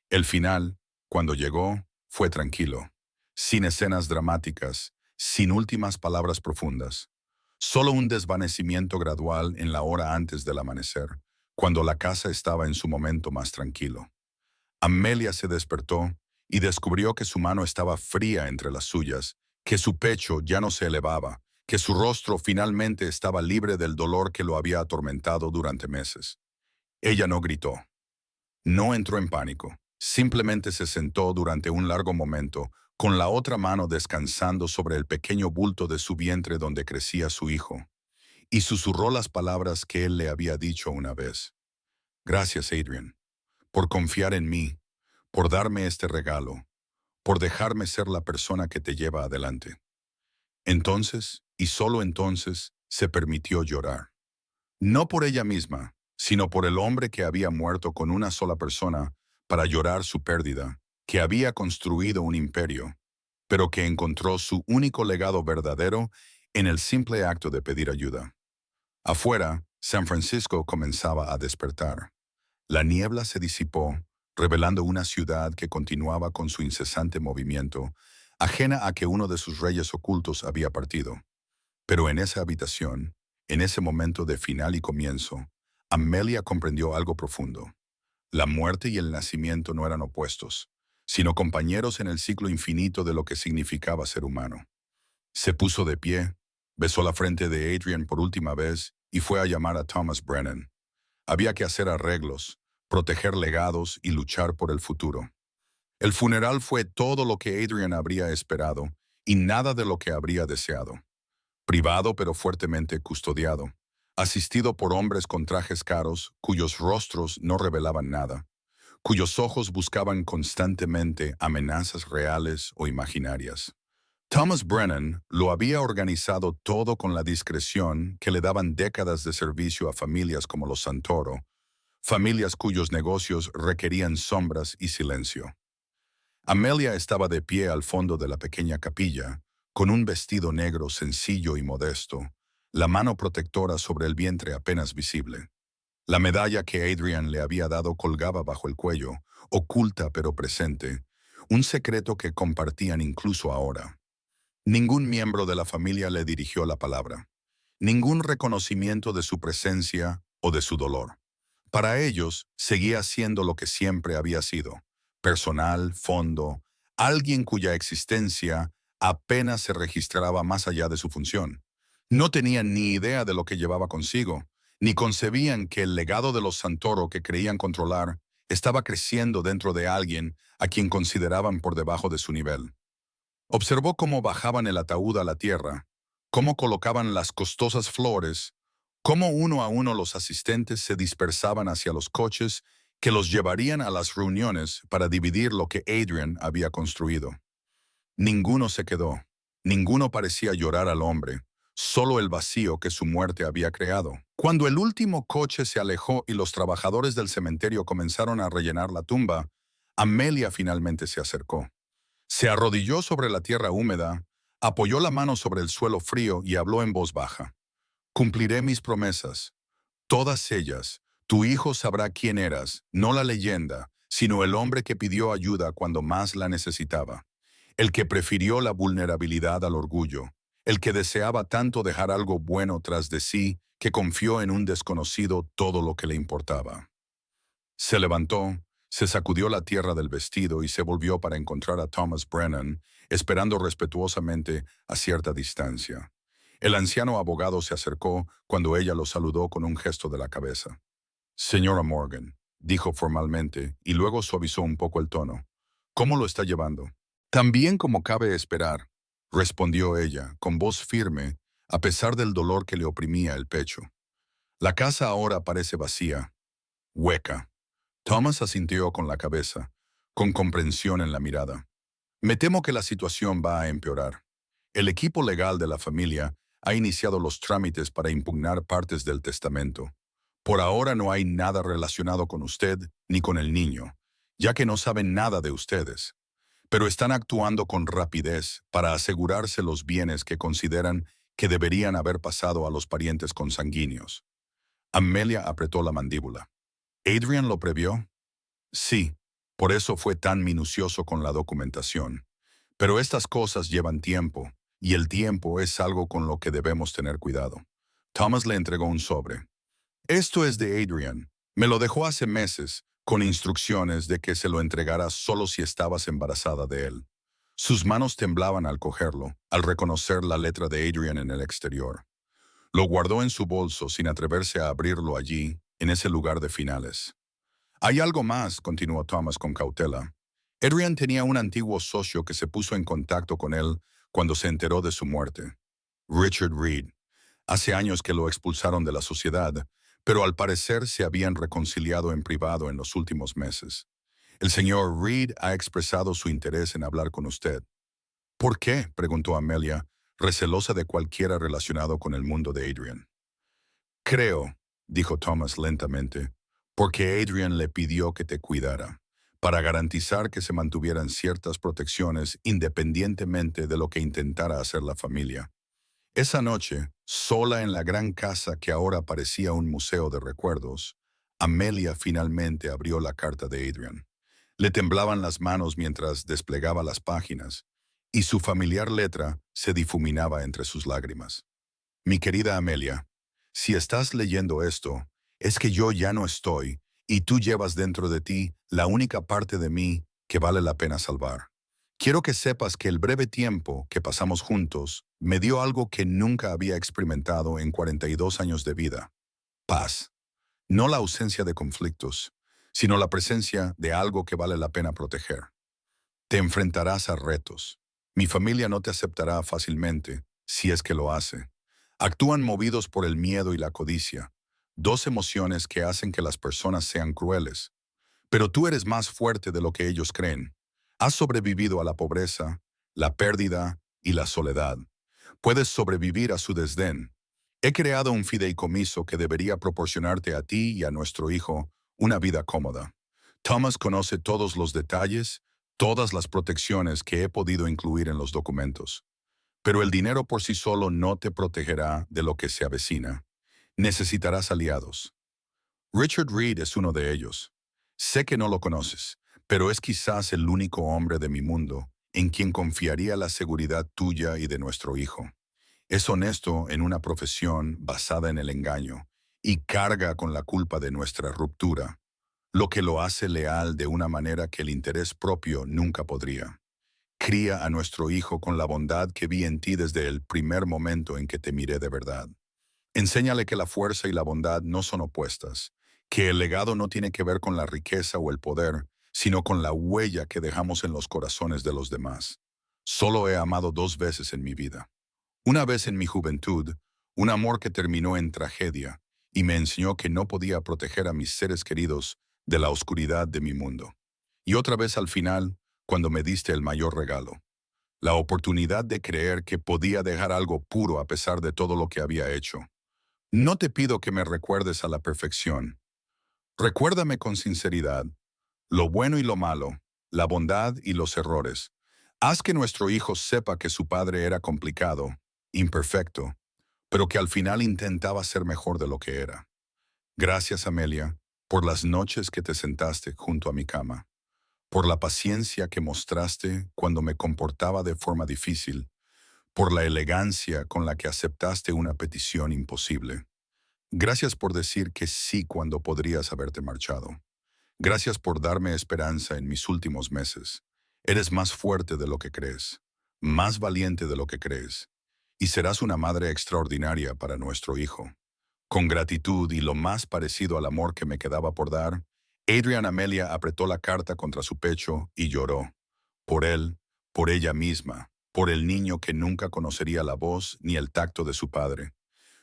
El final, cuando llegó, fue tranquilo, sin escenas dramáticas, sin últimas palabras profundas. Solo un desvanecimiento gradual en la hora antes del amanecer, cuando la casa estaba en su momento más tranquilo. Amelia se despertó y descubrió que su mano estaba fría entre las suyas, que su pecho ya no se elevaba, que su rostro finalmente estaba libre del dolor que lo había atormentado durante meses. Ella no gritó, no entró en pánico, simplemente se sentó durante un largo momento, con la otra mano descansando sobre el pequeño bulto de su vientre donde crecía su hijo, y susurró las palabras que él le había dicho una vez. Gracias, Adrian, por confiar en mí, por darme este regalo, por dejarme ser la persona que te lleva adelante. Entonces, y solo entonces, se permitió llorar. No por ella misma, sino por el hombre que había muerto con una sola persona para llorar su pérdida, que había construido un imperio, pero que encontró su único legado verdadero en el simple acto de pedir ayuda. Afuera, San Francisco comenzaba a despertar. La niebla se disipó, revelando una ciudad que continuaba con su incesante movimiento, ajena a que uno de sus reyes ocultos había partido. Pero en esa habitación, en ese momento de final y comienzo, Amelia comprendió algo profundo. La muerte y el nacimiento no eran opuestos, sino compañeros en el ciclo infinito de lo que significaba ser humano. Se puso de pie, besó la frente de Adrian por última vez y fue a llamar a Thomas Brennan. Había que hacer arreglos, proteger legados y luchar por el futuro. El funeral fue todo lo que Adrian habría esperado y nada de lo que habría deseado. Privado pero fuertemente custodiado, asistido por hombres con trajes caros cuyos rostros no revelaban nada, cuyos ojos buscaban constantemente amenazas reales o imaginarias. Thomas Brennan lo había organizado todo con la discreción que le daban décadas de servicio a familias como los Santoro, familias cuyos negocios requerían sombras y silencio. Amelia estaba de pie al fondo de la pequeña capilla, con un vestido negro sencillo y modesto, la mano protectora sobre el vientre apenas visible. La medalla que Adrian le había dado colgaba bajo el cuello, oculta pero presente, un secreto que compartían incluso ahora. Ningún miembro de la familia le dirigió la palabra, ningún reconocimiento de su presencia o de su dolor. Para ellos, seguía siendo lo que siempre había sido, personal, fondo, alguien cuya existencia apenas se registraba más allá de su función. No tenían ni idea de lo que llevaba consigo, ni concebían que el legado de los Santoro que creían controlar estaba creciendo dentro de alguien a quien consideraban por debajo de su nivel. Observó cómo bajaban el ataúd a la tierra, cómo colocaban las costosas flores, cómo uno a uno los asistentes se dispersaban hacia los coches que los llevarían a las reuniones para dividir lo que Adrian había construido. Ninguno se quedó. Ninguno parecía llorar al hombre, solo el vacío que su muerte había creado. Cuando el último coche se alejó y los trabajadores del cementerio comenzaron a rellenar la tumba, Amelia finalmente se acercó. Se arrodilló sobre la tierra húmeda, apoyó la mano sobre el suelo frío y habló en voz baja. Cumpliré mis promesas. Todas ellas. Tu hijo sabrá quién eras, no la leyenda, sino el hombre que pidió ayuda cuando más la necesitaba. El que prefirió la vulnerabilidad al orgullo. El que deseaba tanto dejar algo bueno tras de sí que confió en un desconocido todo lo que le importaba. Se levantó, se sacudió la tierra del vestido y se volvió para encontrar a Thomas Brennan, esperando respetuosamente a cierta distancia. El anciano abogado se acercó cuando ella lo saludó con un gesto de la cabeza. Señora Morgan, dijo formalmente, y luego suavizó un poco el tono. ¿Cómo lo está llevando? Tan bien como cabe esperar, respondió ella, con voz firme, a pesar del dolor que le oprimía el pecho. La casa ahora parece vacía, hueca. Thomas asintió con la cabeza, con comprensión en la mirada. Me temo que la situación va a empeorar. El equipo legal de la familia ha iniciado los trámites para impugnar partes del testamento. Por ahora no hay nada relacionado con usted ni con el niño, ya que no saben nada de ustedes, pero están actuando con rapidez para asegurarse los bienes que consideran que deberían haber pasado a los parientes consanguíneos. Amelia apretó la mandíbula. ¿Adrian lo previó? Sí, por eso fue tan minucioso con la documentación. Pero estas cosas llevan tiempo, y el tiempo es algo con lo que debemos tener cuidado. Thomas le entregó un sobre. Esto es de Adrian. Me lo dejó hace meses, con instrucciones de que se lo entregara solo si estabas embarazada de él. Sus manos temblaban al cogerlo, al reconocer la letra de Adrian en el exterior. Lo guardó en su bolso sin atreverse a abrirlo allí, en ese lugar de finales. Hay algo más, continuó Thomas con cautela. Adrian tenía un antiguo socio que se puso en contacto con él cuando se enteró de su muerte. Richard Reed. Hace años que lo expulsaron de la sociedad, pero al parecer se habían reconciliado en privado en los últimos meses. El señor Reed ha expresado su interés en hablar con usted. ¿Por qué?, preguntó Amelia, recelosa de cualquiera relacionado con el mundo de Adrian. Creo, dijo Thomas lentamente, porque Adrian le pidió que te cuidara, para garantizar que se mantuvieran ciertas protecciones independientemente de lo que intentara hacer la familia. Esa noche, sola en la gran casa que ahora parecía un museo de recuerdos, Amelia finalmente abrió la carta de Adrian. Le temblaban las manos mientras desplegaba las páginas, y su familiar letra se difuminaba entre sus lágrimas. Mi querida Amelia, si estás leyendo esto, es que yo ya no estoy, y tú llevas dentro de ti la única parte de mí que vale la pena salvar. Quiero que sepas que el breve tiempo que pasamos juntos me dio algo que nunca había experimentado en 42 años de vida. Paz. No la ausencia de conflictos, sino la presencia de algo que vale la pena proteger. Te enfrentarás a retos. Mi familia no te aceptará fácilmente, si es que lo hace. Actúan movidos por el miedo y la codicia, dos emociones que hacen que las personas sean crueles. Pero tú eres más fuerte de lo que ellos creen. Has sobrevivido a la pobreza, la pérdida y la soledad. Puedes sobrevivir a su desdén. He creado un fideicomiso que debería proporcionarte a ti y a nuestro hijo una vida cómoda. Thomas conoce todos los detalles, todas las protecciones que he podido incluir en los documentos. Pero el dinero por sí solo no te protegerá de lo que se avecina. Necesitarás aliados. Richard Reed es uno de ellos. Sé que no lo conoces, pero es quizás el único hombre de mi mundo en quien confiaría la seguridad tuya y de nuestro hijo. Es honesto en una profesión basada en el engaño y carga con la culpa de nuestra ruptura, lo que lo hace leal de una manera que el interés propio nunca podría. Cría a nuestro hijo con la bondad que vi en ti desde el primer momento en que te miré de verdad. Enséñale que la fuerza y la bondad no son opuestas, que el legado no tiene que ver con la riqueza o el poder, sino con la huella que dejamos en los corazones de los demás. Solo he amado 2 veces en mi vida. Una vez en mi juventud, un amor que terminó en tragedia y me enseñó que no podía proteger a mis seres queridos de la oscuridad de mi mundo. Y otra vez al final, cuando me diste el mayor regalo, la oportunidad de creer que podía dejar algo puro a pesar de todo lo que había hecho. No te pido que me recuerdes a la perfección. Recuérdame con sinceridad lo bueno y lo malo, la bondad y los errores. Haz que nuestro hijo sepa que su padre era complicado, imperfecto, pero que al final intentaba ser mejor de lo que era. Gracias, Amelia, por las noches que te sentaste junto a mi cama, por la paciencia que mostraste cuando me comportaba de forma difícil, por la elegancia con la que aceptaste una petición imposible. Gracias por decir que sí cuando podrías haberte marchado. Gracias por darme esperanza en mis últimos meses. Eres más fuerte de lo que crees, más valiente de lo que crees, y serás una madre extraordinaria para nuestro hijo. Con gratitud y lo más parecido al amor que me quedaba por dar, Adrian Amelia apretó la carta contra su pecho y lloró. Por él, por ella misma, por el niño que nunca conocería la voz ni el tacto de su padre.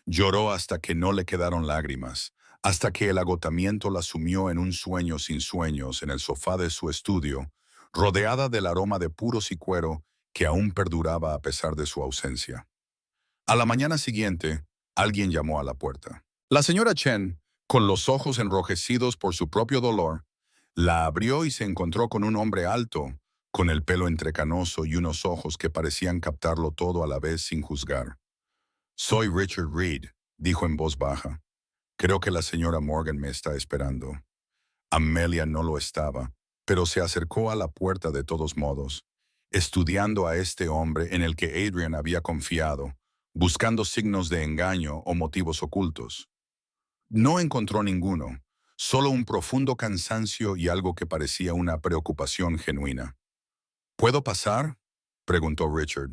Lloró hasta que no le quedaron lágrimas, hasta que el agotamiento la sumió en un sueño sin sueños en el sofá de su estudio, rodeada del aroma de puros y cuero que aún perduraba a pesar de su ausencia. A la mañana siguiente, alguien llamó a la puerta. La señora Chen, con los ojos enrojecidos por su propio dolor, la abrió y se encontró con un hombre alto, con el pelo entrecanoso y unos ojos que parecían captarlo todo a la vez sin juzgar. Soy Richard Reed, dijo en voz baja. Creo que la señora Morgan me está esperando. Amelia no lo estaba, pero se acercó a la puerta de todos modos, estudiando a este hombre en el que Adrian había confiado, buscando signos de engaño o motivos ocultos. No encontró ninguno, solo un profundo cansancio y algo que parecía una preocupación genuina. ¿Puedo pasar?, preguntó Richard.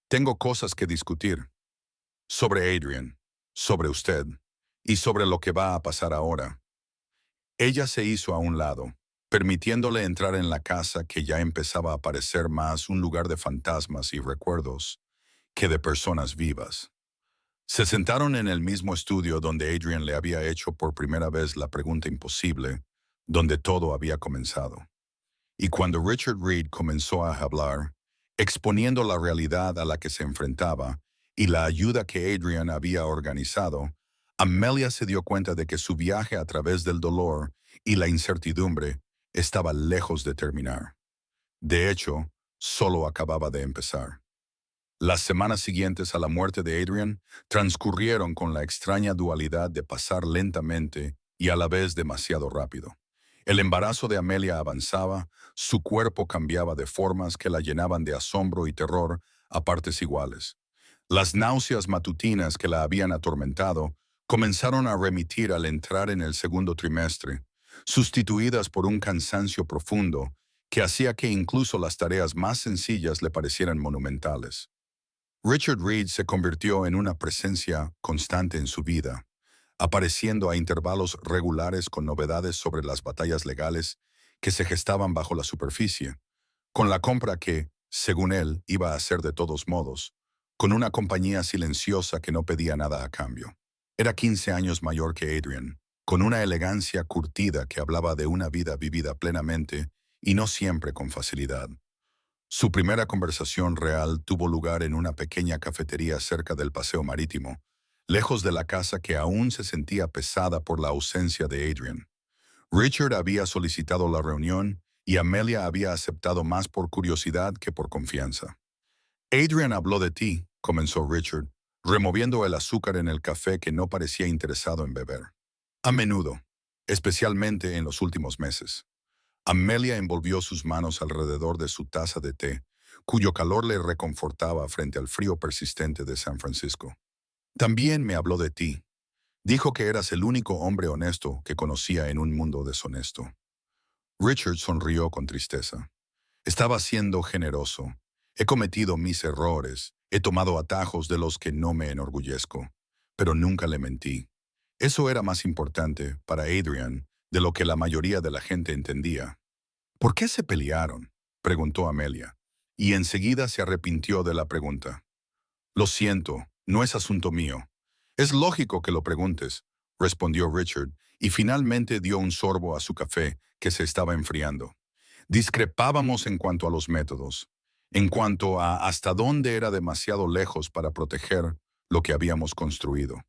Tengo cosas que discutir. Sobre Adrian, sobre usted, y sobre lo que va a pasar ahora. Ella se hizo a un lado, permitiéndole entrar en la casa que ya empezaba a parecer más un lugar de fantasmas y recuerdos que de personas vivas. Se sentaron en el mismo estudio donde Adrian le había hecho por primera vez la pregunta imposible, donde todo había comenzado. Y cuando Richard Reed comenzó a hablar, exponiendo la realidad a la que se enfrentaba y la ayuda que Adrian había organizado, Amelia se dio cuenta de que su viaje a través del dolor y la incertidumbre estaba lejos de terminar. De hecho, solo acababa de empezar. Las semanas siguientes a la muerte de Adrian transcurrieron con la extraña dualidad de pasar lentamente y a la vez demasiado rápido. El embarazo de Amelia avanzaba, su cuerpo cambiaba de formas que la llenaban de asombro y terror a partes iguales. Las náuseas matutinas que la habían atormentado comenzaron a remitir al entrar en el segundo trimestre, sustituidas por un cansancio profundo que hacía que incluso las tareas más sencillas le parecieran monumentales. Richard Reed se convirtió en una presencia constante en su vida, apareciendo a intervalos regulares con novedades sobre las batallas legales que se gestaban bajo la superficie, con la compra que, según él, iba a hacer de todos modos, con una compañía silenciosa que no pedía nada a cambio. Era 15 años mayor que Adrian, con una elegancia curtida que hablaba de una vida vivida plenamente y no siempre con facilidad. Su primera conversación real tuvo lugar en una pequeña cafetería cerca del paseo marítimo, lejos de la casa que aún se sentía pesada por la ausencia de Adrian. Richard había solicitado la reunión y Amelia había aceptado más por curiosidad que por confianza. Adrian habló de ti, comenzó Richard, removiendo el azúcar en el café que no parecía interesado en beber. A menudo, especialmente en los últimos meses. Amelia envolvió sus manos alrededor de su taza de té, cuyo calor le reconfortaba frente al frío persistente de San Francisco. También me habló de ti. Dijo que eras el único hombre honesto que conocía en un mundo deshonesto. Richard sonrió con tristeza. Estaba siendo generoso. He cometido mis errores. He tomado atajos de los que no me enorgullezco. Pero nunca le mentí. Eso era más importante para Adrian de lo que la mayoría de la gente entendía. ¿Por qué se pelearon?, preguntó Amelia, y enseguida se arrepintió de la pregunta. Lo siento, no es asunto mío. Es lógico que lo preguntes, respondió Richard, y finalmente dio un sorbo a su café que se estaba enfriando. Discrepábamos en cuanto a los métodos. en cuanto a hasta dónde era demasiado lejos para proteger lo que habíamos construido.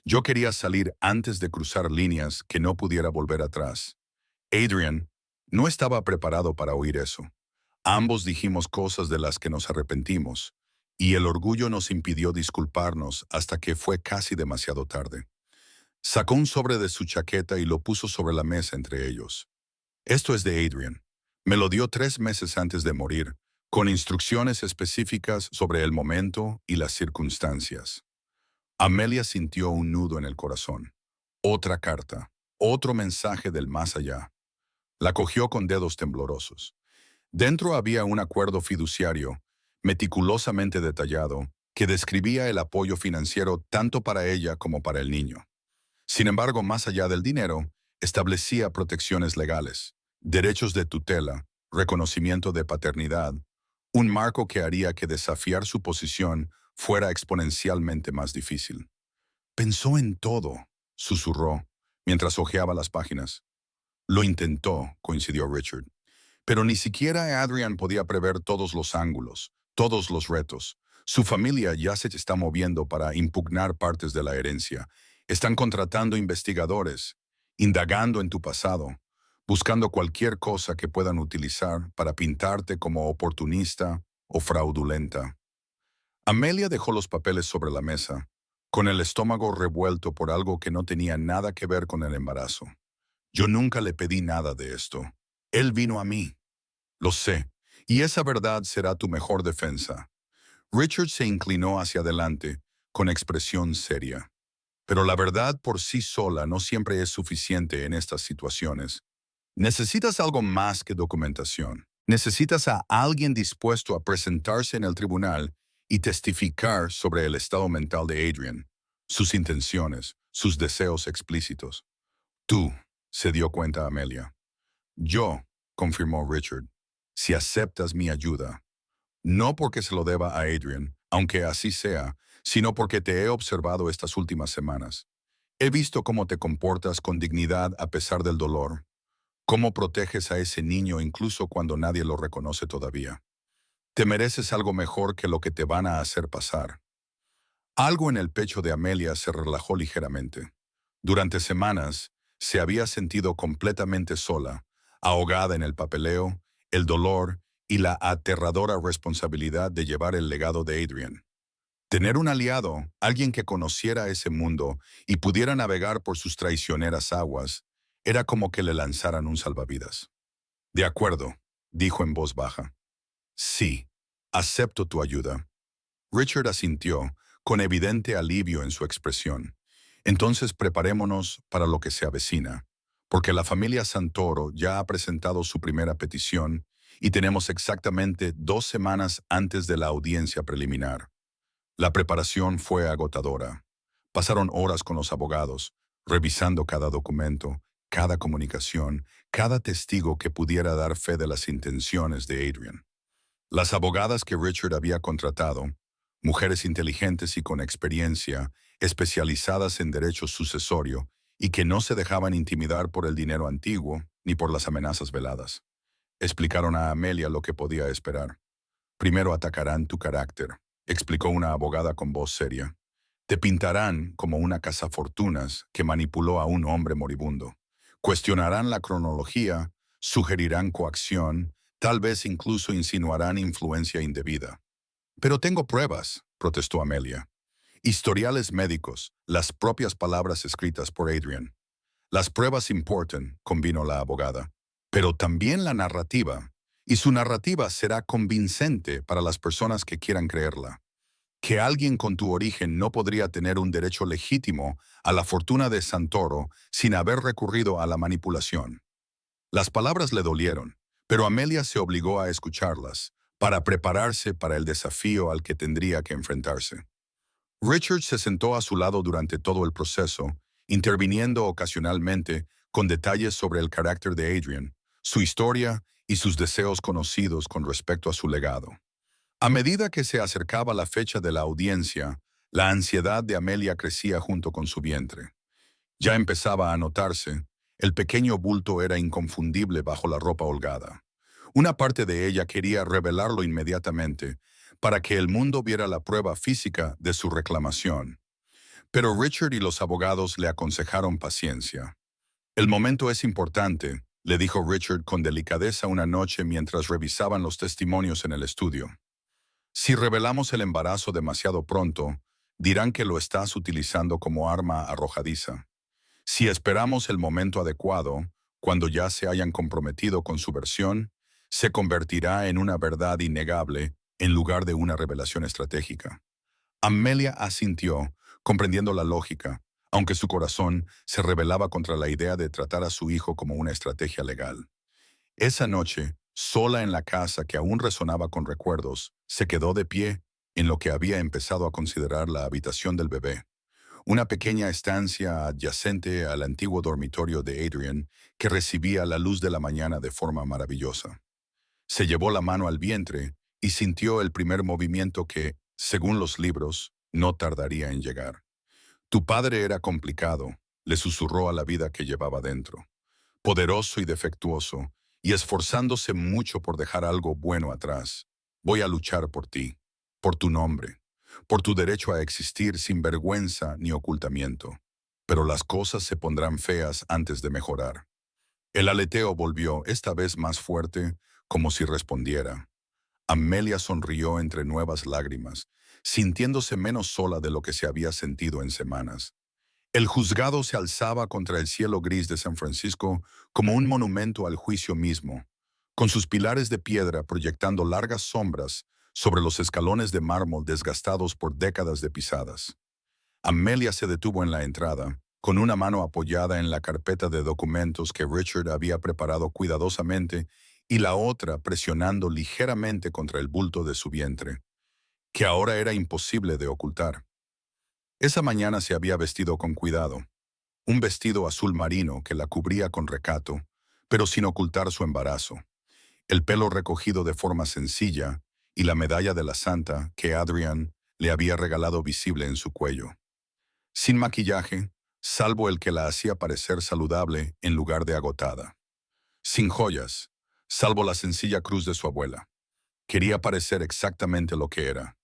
Yo quería salir antes de cruzar líneas que no pudiera volver atrás. Adrian no estaba preparado para oír eso. Ambos dijimos cosas de las que nos arrepentimos, y el orgullo nos impidió disculparnos hasta que fue casi demasiado tarde. Sacó un sobre de su chaqueta y lo puso sobre la mesa entre ellos. Esto es de Adrian. Me lo dio 3 meses antes de morir, con instrucciones específicas sobre el momento y las circunstancias. Amelia sintió un nudo en el corazón. Otra carta, otro mensaje del más allá. La cogió con dedos temblorosos. Dentro había un acuerdo fiduciario, meticulosamente detallado, que describía el apoyo financiero tanto para ella como para el niño. Sin embargo, más allá del dinero, establecía protecciones legales, derechos de tutela, reconocimiento de paternidad, un marco que haría que desafiar su posición fuera exponencialmente más difícil. Pensó en todo, susurró, mientras hojeaba las páginas. Lo intentó, coincidió Richard. Pero ni siquiera Adrian podía prever todos los ángulos, todos los retos. Su familia ya se está moviendo para impugnar partes de la herencia. Están contratando investigadores, indagando en tu pasado, buscando cualquier cosa que puedan utilizar para pintarte como oportunista o fraudulenta. Amelia dejó los papeles sobre la mesa, con el estómago revuelto por algo que no tenía nada que ver con el embarazo. Yo nunca le pedí nada de esto. Él vino a mí. Lo sé, y esa verdad será tu mejor defensa. Richard se inclinó hacia adelante, con expresión seria. Pero la verdad por sí sola no siempre es suficiente en estas situaciones. Necesitas algo más que documentación. Necesitas a alguien dispuesto a presentarse en el tribunal y testificar sobre el estado mental de Adrian, sus intenciones, sus deseos explícitos. Tú, se dio cuenta Amelia. Yo, confirmó Richard, si aceptas mi ayuda. No porque se lo deba a Adrian, aunque así sea, sino porque te he observado estas últimas semanas. He visto cómo te comportas con dignidad a pesar del dolor, cómo proteges a ese niño incluso cuando nadie lo reconoce todavía. Te mereces algo mejor que lo que te van a hacer pasar. Algo en el pecho de Amelia se relajó ligeramente. Durante semanas, se había sentido completamente sola, ahogada en el papeleo, el dolor y la aterradora responsabilidad de llevar el legado de Adrian. Tener un aliado, alguien que conociera ese mundo y pudiera navegar por sus traicioneras aguas, era como que le lanzaran un salvavidas. De acuerdo, dijo en voz baja. Sí, acepto tu ayuda. Richard asintió, con evidente alivio en su expresión. Entonces preparémonos para lo que se avecina, porque la familia Santoro ya ha presentado su primera petición y tenemos exactamente 2 semanas antes de la audiencia preliminar. La preparación fue agotadora. Pasaron horas con los abogados, revisando cada documento, cada comunicación, cada testigo que pudiera dar fe de las intenciones de Adrian. Las abogadas que Richard había contratado, mujeres inteligentes y con experiencia, especializadas en derecho sucesorio y que no se dejaban intimidar por el dinero antiguo ni por las amenazas veladas. Explicaron a Amelia lo que podía esperar. Primero atacarán tu carácter, explicó una abogada con voz seria. Te pintarán como una cazafortunas que manipuló a un hombre moribundo. Cuestionarán la cronología, sugerirán coacción, tal vez incluso insinuarán influencia indebida. Pero tengo pruebas, protestó Amelia. Historiales médicos, las propias palabras escritas por Adrian. Las pruebas importan, convino la abogada, pero también la narrativa, y su narrativa será convincente para las personas que quieran creerla. Que alguien con tu origen no podría tener un derecho legítimo a la fortuna de Santoro sin haber recurrido a la manipulación. Las palabras le dolieron, pero Amelia se obligó a escucharlas, para prepararse para el desafío al que tendría que enfrentarse. Richard se sentó a su lado durante todo el proceso, interviniendo ocasionalmente con detalles sobre el carácter de Adrian, su historia y sus deseos conocidos con respecto a su legado. A medida que se acercaba la fecha de la audiencia, la ansiedad de Amelia crecía junto con su vientre. Ya empezaba a notarse, el pequeño bulto era inconfundible bajo la ropa holgada. Una parte de ella quería revelarlo inmediatamente, para que el mundo viera la prueba física de su reclamación. Pero Richard y los abogados le aconsejaron paciencia. El momento es importante, le dijo Richard con delicadeza una noche mientras revisaban los testimonios en el estudio. Si revelamos el embarazo demasiado pronto, dirán que lo estás utilizando como arma arrojadiza. Si esperamos el momento adecuado, cuando ya se hayan comprometido con su versión, se convertirá en una verdad innegable en lugar de una revelación estratégica. Amelia asintió, comprendiendo la lógica, aunque su corazón se rebelaba contra la idea de tratar a su hijo como una estrategia legal. Esa noche, sola en la casa que aún resonaba con recuerdos, se quedó de pie en lo que había empezado a considerar la habitación del bebé, una pequeña estancia adyacente al antiguo dormitorio de Adrian que recibía la luz de la mañana de forma maravillosa. Se llevó la mano al vientre y sintió el primer movimiento que, según los libros, no tardaría en llegar. Tu padre era complicado, le susurró a la vida que llevaba dentro, poderoso y defectuoso, y esforzándose mucho por dejar algo bueno atrás. Voy a luchar por ti, por tu nombre, por tu derecho a existir sin vergüenza ni ocultamiento. Pero las cosas se pondrán feas antes de mejorar. El aleteo volvió, esta vez más fuerte, como si respondiera. Amelia sonrió entre nuevas lágrimas, sintiéndose menos sola de lo que se había sentido en semanas. El juzgado se alzaba contra el cielo gris de San Francisco como un monumento al juicio mismo, con sus pilares de piedra proyectando largas sombras sobre los escalones de mármol desgastados por décadas de pisadas. Amelia se detuvo en la entrada, con una mano apoyada en la carpeta de documentos que Richard había preparado cuidadosamente y la otra presionando ligeramente contra el bulto de su vientre, que ahora era imposible de ocultar. Esa mañana se había vestido con cuidado, un vestido azul marino que la cubría con recato, pero sin ocultar su embarazo, el pelo recogido de forma sencilla y la medalla de la santa que Adrian le había regalado visible en su cuello. Sin maquillaje, salvo el que la hacía parecer saludable en lugar de agotada. Sin joyas, salvo la sencilla cruz de su abuela. Quería parecer exactamente lo que era,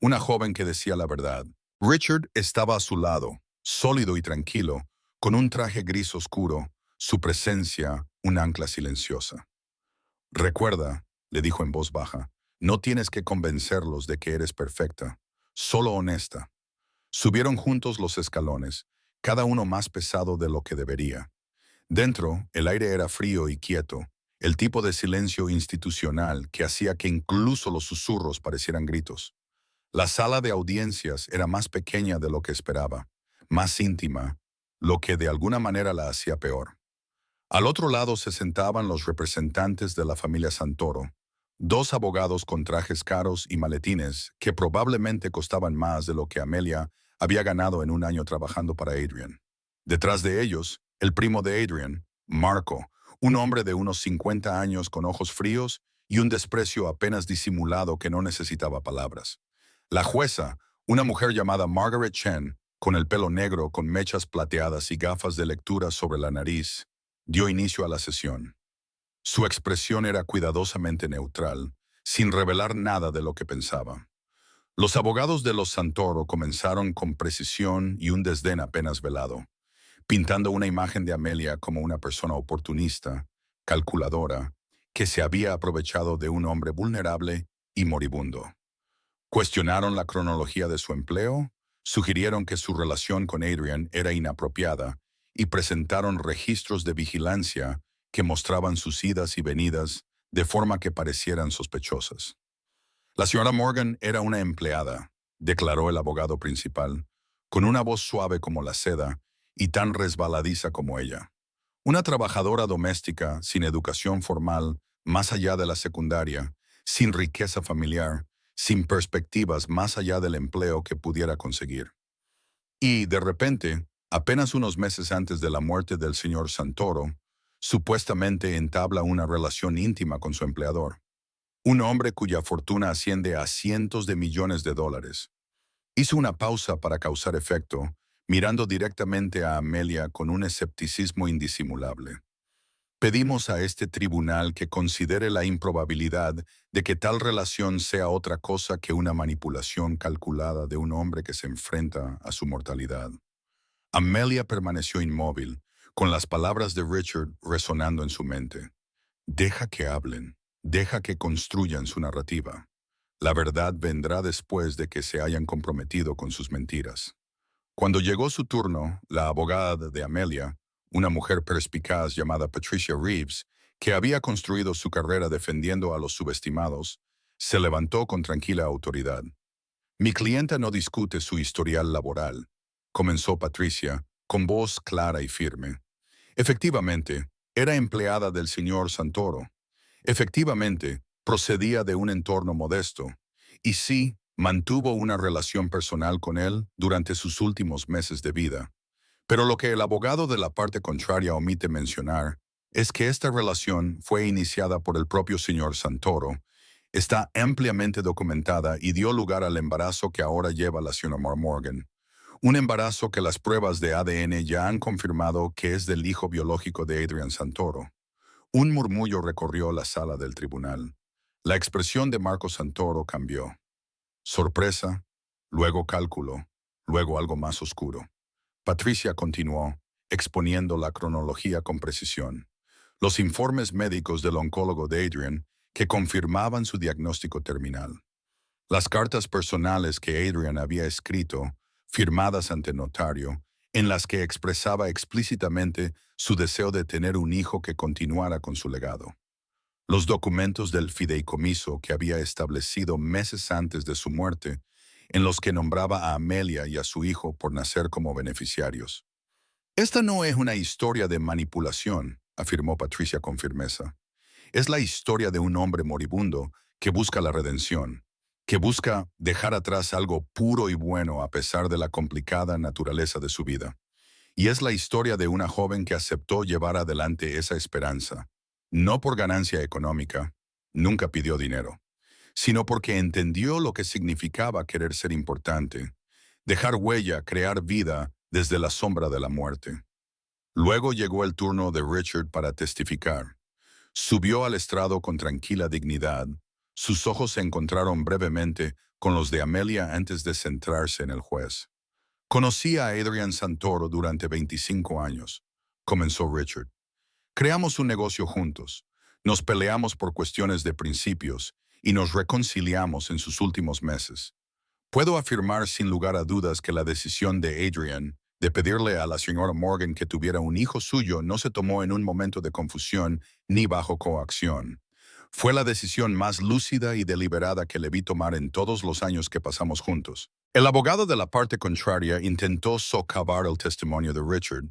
una joven que decía la verdad. Richard estaba a su lado, sólido y tranquilo, con un traje gris oscuro, su presencia un ancla silenciosa. Recuerda, le dijo en voz baja, no tienes que convencerlos de que eres perfecta, solo honesta. Subieron juntos los escalones, cada uno más pesado de lo que debería. Dentro, el aire era frío y quieto, el tipo de silencio institucional que hacía que incluso los susurros parecieran gritos. La sala de audiencias era más pequeña de lo que esperaba, más íntima, lo que de alguna manera la hacía peor. Al otro lado se sentaban los representantes de la familia Santoro, dos abogados con trajes caros y maletines que probablemente costaban más de lo que Amelia había ganado en un año trabajando para Adrian. Detrás de ellos, el primo de Adrian, Marco, un hombre de unos 50 años con ojos fríos y un desprecio apenas disimulado que no necesitaba palabras. La jueza, una mujer llamada Margaret Chen, con el pelo negro con mechas plateadas y gafas de lectura sobre la nariz, dio inicio a la sesión. Su expresión era cuidadosamente neutral, sin revelar nada de lo que pensaba. Los abogados de los Santoro comenzaron con precisión y un desdén apenas velado, pintando una imagen de Amelia como una persona oportunista, calculadora, que se había aprovechado de un hombre vulnerable y moribundo. Cuestionaron la cronología de su empleo, sugirieron que su relación con Adrian era inapropiada y presentaron registros de vigilancia que mostraban sus idas y venidas de forma que parecieran sospechosas. La señora Morgan era una empleada, declaró el abogado principal, con una voz suave como la seda y tan resbaladiza como ella. Una trabajadora doméstica sin educación formal, más allá de la secundaria, sin riqueza familiar, sin perspectivas más allá del empleo que pudiera conseguir. Y, de repente, apenas unos meses antes de la muerte del señor Santoro, supuestamente entabla una relación íntima con su empleador, un hombre cuya fortuna asciende a cientos de millones de dólares. Hizo una pausa para causar efecto, mirando directamente a Amelia con un escepticismo indisimulable. Pedimos a este tribunal que considere la improbabilidad de que tal relación sea otra cosa que una manipulación calculada de un hombre que se enfrenta a su mortalidad. Amelia permaneció inmóvil, con las palabras de Richard resonando en su mente. Deja que hablen, deja que construyan su narrativa. La verdad vendrá después de que se hayan comprometido con sus mentiras. Cuando llegó su turno, la abogada de Amelia, una mujer perspicaz llamada Patricia Reeves, que había construido su carrera defendiendo a los subestimados, se levantó con tranquila autoridad. Mi clienta no discute su historial laboral, comenzó Patricia, con voz clara y firme. Efectivamente, era empleada del señor Santoro. Efectivamente, procedía de un entorno modesto. Y sí, mantuvo una relación personal con él durante sus últimos meses de vida. Pero lo que el abogado de la parte contraria omite mencionar es que esta relación fue iniciada por el propio señor Santoro, está ampliamente documentada y dio lugar al embarazo que ahora lleva la señora Morgan. Un embarazo que las pruebas de ADN ya han confirmado que es del hijo biológico de Adrian Santoro. Un murmullo recorrió la sala del tribunal. La expresión de Marco Santoro cambió. Sorpresa, luego cálculo, luego algo más oscuro. Patricia continuó, exponiendo la cronología con precisión. Los informes médicos del oncólogo de Adrian que confirmaban su diagnóstico terminal. Las cartas personales que Adrian había escrito, firmadas ante notario, en las que expresaba explícitamente su deseo de tener un hijo que continuara con su legado. Los documentos del fideicomiso que había establecido meses antes de su muerte, en los que nombraba a Amelia y a su hijo por nacer como beneficiarios. Esta no es una historia de manipulación, afirmó Patricia con firmeza. Es la historia de un hombre moribundo que busca la redención, que busca dejar atrás algo puro y bueno a pesar de la complicada naturaleza de su vida. Y es la historia de una joven que aceptó llevar adelante esa esperanza, no por ganancia económica, nunca pidió dinero, sino porque entendió lo que significaba querer ser importante, dejar huella, crear vida desde la sombra de la muerte. Luego llegó el turno de Richard para testificar. Subió al estrado con tranquila dignidad. Sus ojos se encontraron brevemente con los de Amelia antes de centrarse en el juez. Conocí a Adrian Santoro durante 25 años, comenzó Richard. Creamos un negocio juntos. Nos peleamos por cuestiones de principios y nos reconciliamos en sus últimos meses. Puedo afirmar sin lugar a dudas que la decisión de Adrian de pedirle a la señora Morgan que tuviera un hijo suyo no se tomó en un momento de confusión ni bajo coacción. Fue la decisión más lúcida y deliberada que le vi tomar en todos los años que pasamos juntos. El abogado de la parte contraria intentó socavar el testimonio de Richard,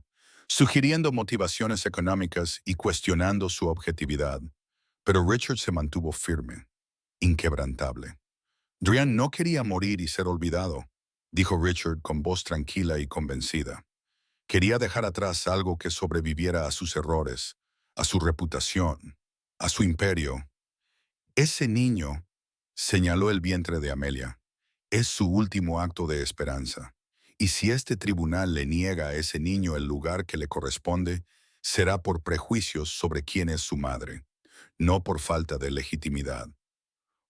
sugiriendo motivaciones económicas y cuestionando su objetividad. Pero Richard se mantuvo firme, inquebrantable. Drian no quería morir y ser olvidado, dijo Richard con voz tranquila y convencida. Quería dejar atrás algo que sobreviviera a sus errores, a su reputación, a su imperio. Ese niño, señaló el vientre de Amelia, es su último acto de esperanza. Y si este tribunal le niega a ese niño el lugar que le corresponde, será por prejuicios sobre quién es su madre, no por falta de legitimidad.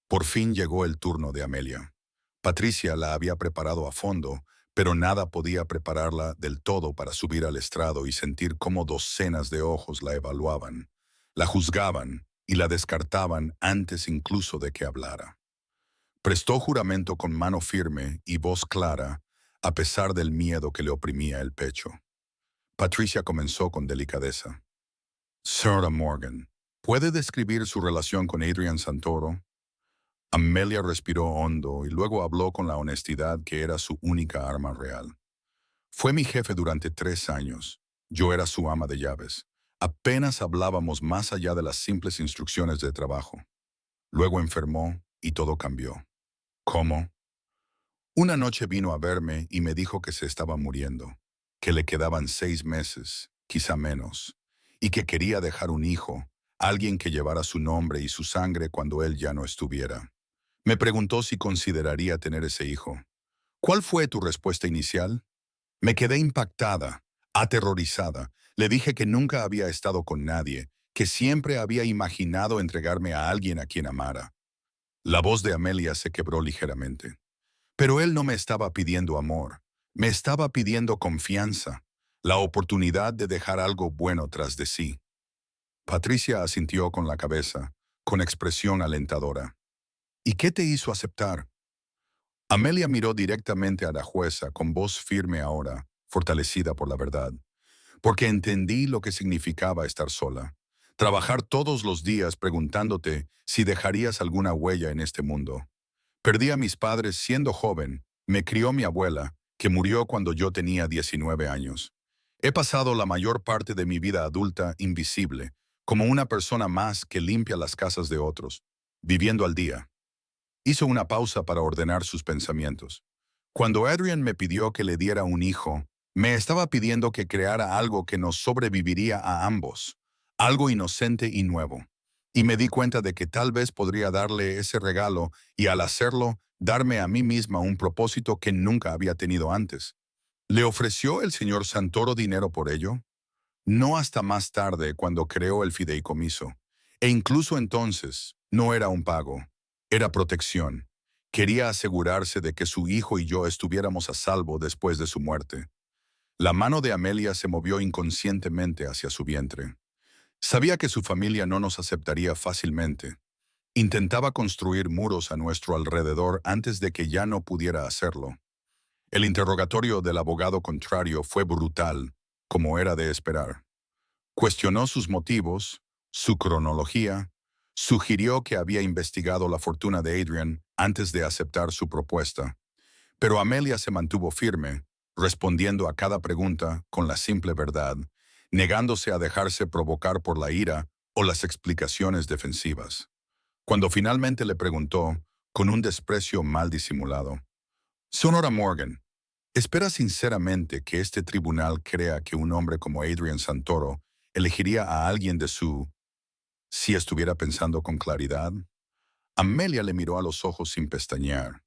Por fin llegó el turno de Amelia. Patricia la había preparado a fondo, pero nada podía prepararla del todo para subir al estrado y sentir cómo docenas de ojos la evaluaban, la juzgaban y la descartaban antes incluso de que hablara. Prestó juramento con mano firme y voz clara, a pesar del miedo que le oprimía el pecho. Patricia comenzó con delicadeza. Señora Morgan, ¿puede describir su relación con Adrian Santoro? Amelia respiró hondo y luego habló con la honestidad que era su única arma real. Fue mi jefe durante 3 años. Yo era su ama de llaves. Apenas hablábamos más allá de las simples instrucciones de trabajo. Luego enfermó y todo cambió. ¿Cómo? Una noche vino a verme y me dijo que se estaba muriendo, que le quedaban 6 meses, quizá menos, y que quería dejar un hijo, alguien que llevara su nombre y su sangre cuando él ya no estuviera. Me preguntó si consideraría tener ese hijo. ¿Cuál fue tu respuesta inicial? Me quedé impactada, aterrorizada. Le dije que nunca había estado con nadie, que siempre había imaginado entregarme a alguien a quien amara. La voz de Amelia se quebró ligeramente. Pero él no me estaba pidiendo amor, me estaba pidiendo confianza, la oportunidad de dejar algo bueno tras de sí. Patricia asintió con la cabeza, con expresión alentadora. ¿Y qué te hizo aceptar? Amelia miró directamente a la jueza con voz firme ahora, fortalecida por la verdad, porque entendí lo que significaba estar sola. Trabajar todos los días preguntándote si dejarías alguna huella en este mundo. Perdí a mis padres siendo joven, me crió mi abuela, que murió cuando yo tenía 19 años. He pasado la mayor parte de mi vida adulta invisible, como una persona más que limpia las casas de otros, viviendo al día. Hizo una pausa para ordenar sus pensamientos. Cuando Adrian me pidió que le diera un hijo, me estaba pidiendo que creara algo que nos sobreviviría a ambos, algo inocente y nuevo. Y me di cuenta de que tal vez podría darle ese regalo y al hacerlo, darme a mí misma un propósito que nunca había tenido antes. ¿Le ofreció el señor Santoro dinero por ello? No hasta más tarde cuando creó el fideicomiso. E incluso entonces, no era un pago, era protección. Quería asegurarse de que su hijo y yo estuviéramos a salvo después de su muerte. La mano de Amelia se movió inconscientemente hacia su vientre. Sabía que su familia no nos aceptaría fácilmente. Intentaba construir muros a nuestro alrededor antes de que ya no pudiera hacerlo. El interrogatorio del abogado contrario fue brutal, como era de esperar. Cuestionó sus motivos, su cronología, sugirió que había investigado la fortuna de Adrian antes de aceptar su propuesta. Pero Amelia se mantuvo firme, respondiendo a cada pregunta con la simple verdad, negándose a dejarse provocar por la ira o las explicaciones defensivas. Cuando finalmente le preguntó, con un desprecio mal disimulado, «Sonora Morgan, ¿espera sinceramente que este tribunal crea que un hombre como Adrian Santoro elegiría a alguien de su... si estuviera pensando con claridad?» Amelia le miró a los ojos sin pestañear.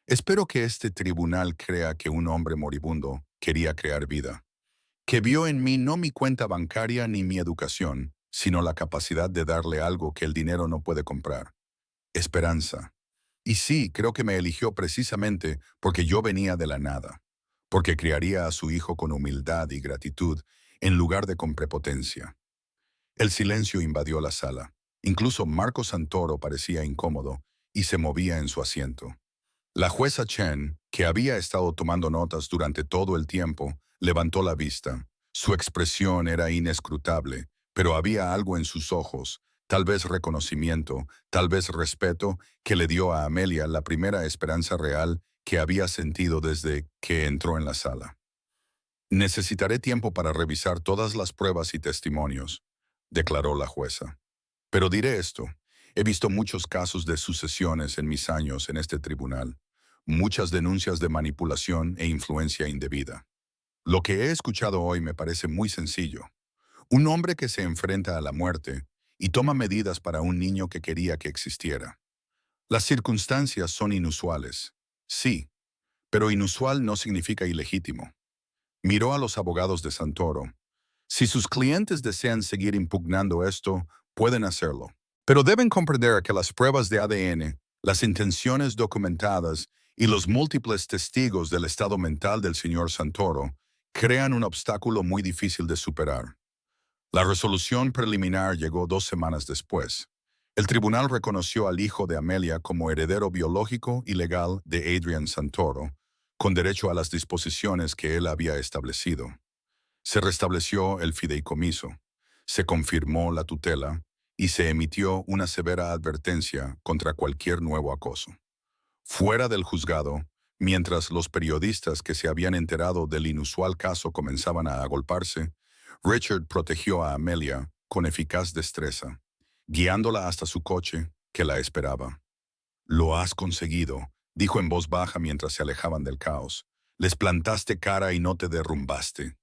«Espero que este tribunal crea que un hombre moribundo quería crear vida, que vio en mí no mi cuenta bancaria ni mi educación, sino la capacidad de darle algo que el dinero no puede comprar. Esperanza. Y sí, creo que me eligió precisamente porque yo venía de la nada, porque criaría a su hijo con humildad y gratitud en lugar de con prepotencia». El silencio invadió la sala. Incluso Marco Santoro parecía incómodo y se movía en su asiento. La jueza Chen, que había estado tomando notas durante todo el tiempo, levantó la vista. Su expresión era inescrutable, pero había algo en sus ojos, tal vez reconocimiento, tal vez respeto, que le dio a Amelia la primera esperanza real que había sentido desde que entró en la sala. «Necesitaré tiempo para revisar todas las pruebas y testimonios», declaró la jueza. «Pero diré esto, he visto muchos casos de sucesiones en mis años en este tribunal, muchas denuncias de manipulación e influencia indebida. Lo que he escuchado hoy me parece muy sencillo. Un hombre que se enfrenta a la muerte y toma medidas para un niño que quería que existiera. Las circunstancias son inusuales, sí, pero inusual no significa ilegítimo». Miró a los abogados de Santoro. «Si sus clientes desean seguir impugnando esto, pueden hacerlo. Pero deben comprender que las pruebas de ADN, las intenciones documentadas y los múltiples testigos del estado mental del señor Santoro crean un obstáculo muy difícil de superar». La resolución preliminar llegó 2 semanas después. El tribunal reconoció al hijo de Amelia como heredero biológico y legal de Adrian Santoro, con derecho a las disposiciones que él había establecido. Se restableció el fideicomiso, se confirmó la tutela y se emitió una severa advertencia contra cualquier nuevo acoso. Fuera del juzgado, mientras los periodistas que se habían enterado del inusual caso comenzaban a agolparse, Richard protegió a Amelia con eficaz destreza, guiándola hasta su coche, que la esperaba. «Lo has conseguido», dijo en voz baja mientras se alejaban del caos. «Les plantaste cara y no te derrumbaste».